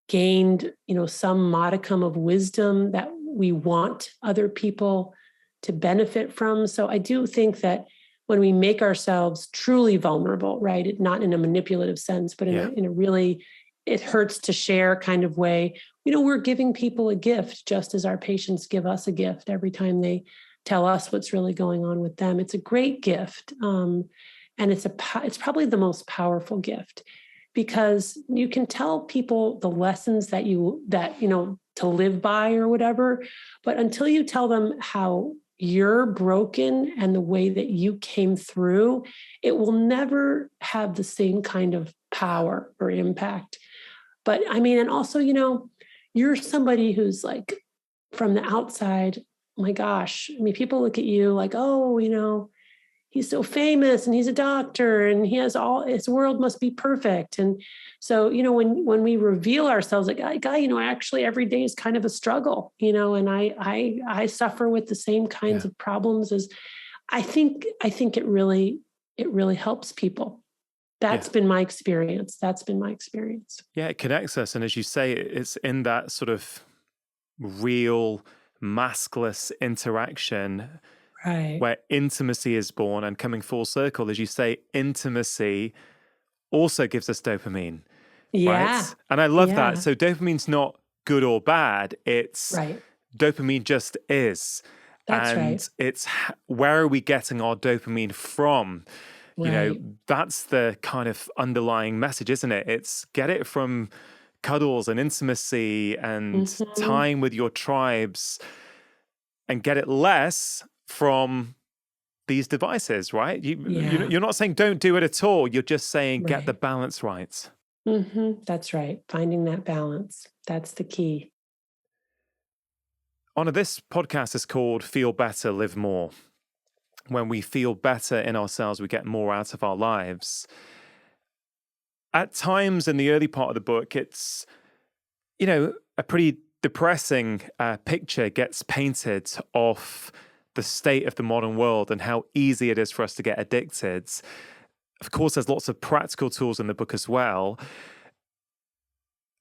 gained, some modicum of wisdom that we want other people to benefit from. So I do think that when we make ourselves truly vulnerable, right, not in a manipulative sense, but in a really, it hurts to share kind of way, we're giving people a gift, just as our patients give us a gift every time they tell us what's really going on with them. It's a great gift. And it's probably the most powerful gift, because you can tell people the lessons that to live by or whatever, but until you tell them how you're broken and the way that you came through, it will never have the same kind of power or impact. But I mean, and also, you're somebody who's like, from the outside, oh my gosh, I mean, people look at you like, oh, he's so famous and he's a doctor and he has his world must be perfect. And so, when we reveal ourselves, like, guy, actually every day is kind of a struggle, and I suffer with the same kinds of problems as I think it really helps people. That's been my experience. Yeah, it connects us. And as you say, it's in that sort of real maskless interaction where intimacy is born, and coming full circle, as you say, intimacy also gives us dopamine. Yeah. Right? And I love that. So dopamine's not good or bad. It's dopamine just is. That's it's where are we getting our dopamine from? That's the kind of underlying message, isn't it? It's get it from cuddles and intimacy and time with your tribes, and get it less from these devices, right? You're not saying don't do it at all. You're just saying get the balance right. That's right. Finding that balance. That's the key. Anna, this podcast is called Feel Better, Live More. When we feel better in ourselves, we get more out of our lives. At times in the early part of the book, it's, a pretty depressing picture gets painted of the state of the modern world and how easy it is for us to get addicted. Of course, there's lots of practical tools in the book as well.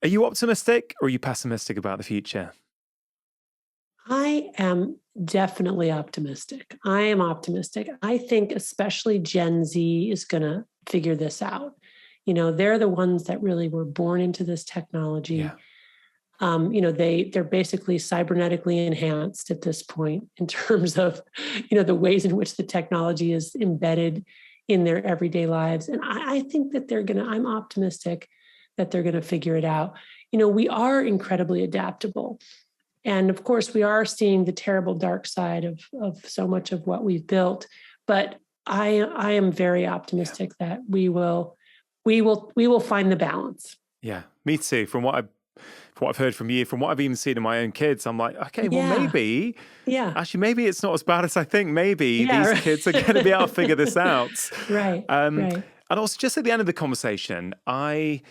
Are you optimistic or are you pessimistic about the future? I am definitely optimistic. I am optimistic. I think especially Gen Z is going to figure this out. They're the ones that really were born into this technology. They're basically cybernetically enhanced at this point in terms of, the ways in which the technology is embedded in their everyday lives. And I think that I'm optimistic that they're going to figure it out. We are incredibly adaptable. And of course, we are seeing the terrible dark side of so much of what we've built. But I am very optimistic that we will find the balance. Yeah, me too. From what I've heard from you, from what I've even seen in my own kids, I'm like, okay, well, maybe it's not as bad as I think. Maybe these kids are going to be able to figure this out. Right. And also, just at the end of the conversation, I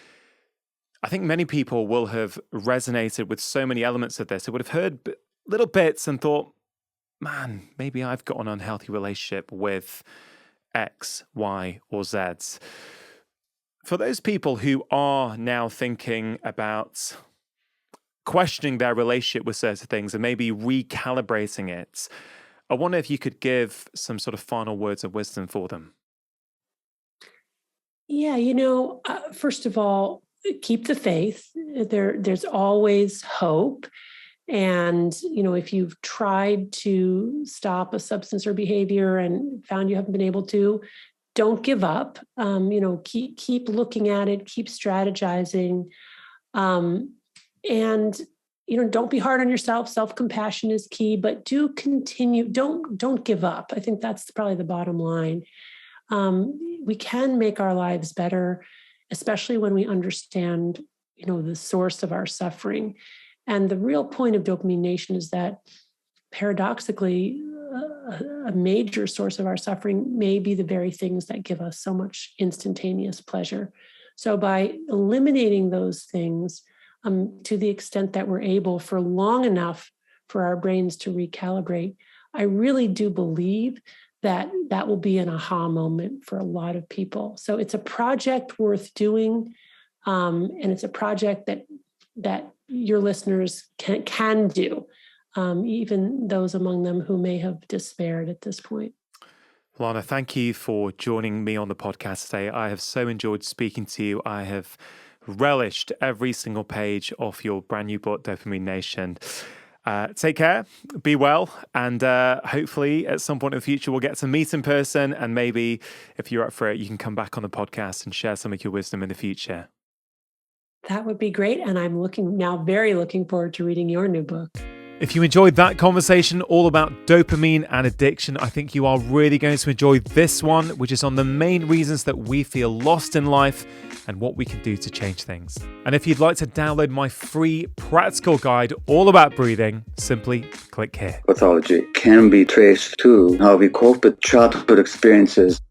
think many people will have resonated with so many elements of this. They would have heard little bits and thought, man, maybe I've got an unhealthy relationship with X, Y, or Z. For those people who are now thinking about questioning their relationship with certain things and maybe recalibrating it, I wonder if you could give some sort of final words of wisdom for them. Yeah, first of all, keep the faith. There's always hope. And, if you've tried to stop a substance or behavior and found you haven't been able to, don't give up. Keep looking at it, keep strategizing. And don't be hard on yourself. Self-compassion is key, but do continue. Don't give up. I think that's probably the bottom line. We can make our lives better, especially when we understand, the source of our suffering. And the real point of Dopamine Nation is that, paradoxically, a major source of our suffering may be the very things that give us so much instantaneous pleasure. So by eliminating those things, to the extent that we're able for long enough for our brains to recalibrate, I really do believe that will be an aha moment for a lot of people. So it's a project worth doing, and it's a project that your listeners can do, even those among them who may have despaired at this point. Lana, thank you for joining me on the podcast today. I have so enjoyed speaking to you. I have relished every single page of your brand new book, Dopamine Nation. Take care, be well, and hopefully at some point in the future we'll get to meet in person, and maybe if you're up for it, you can come back on the podcast and share some of your wisdom in the future. That would be great, and I'm very looking forward to reading your new book. If you enjoyed that conversation all about dopamine and addiction, I think you are really going to enjoy this one, which is on the main reasons that we feel lost in life and what we can do to change things. And if you'd like to download my free practical guide all about breathing, simply click here. Pathology can be traced to how we cope with childhood experiences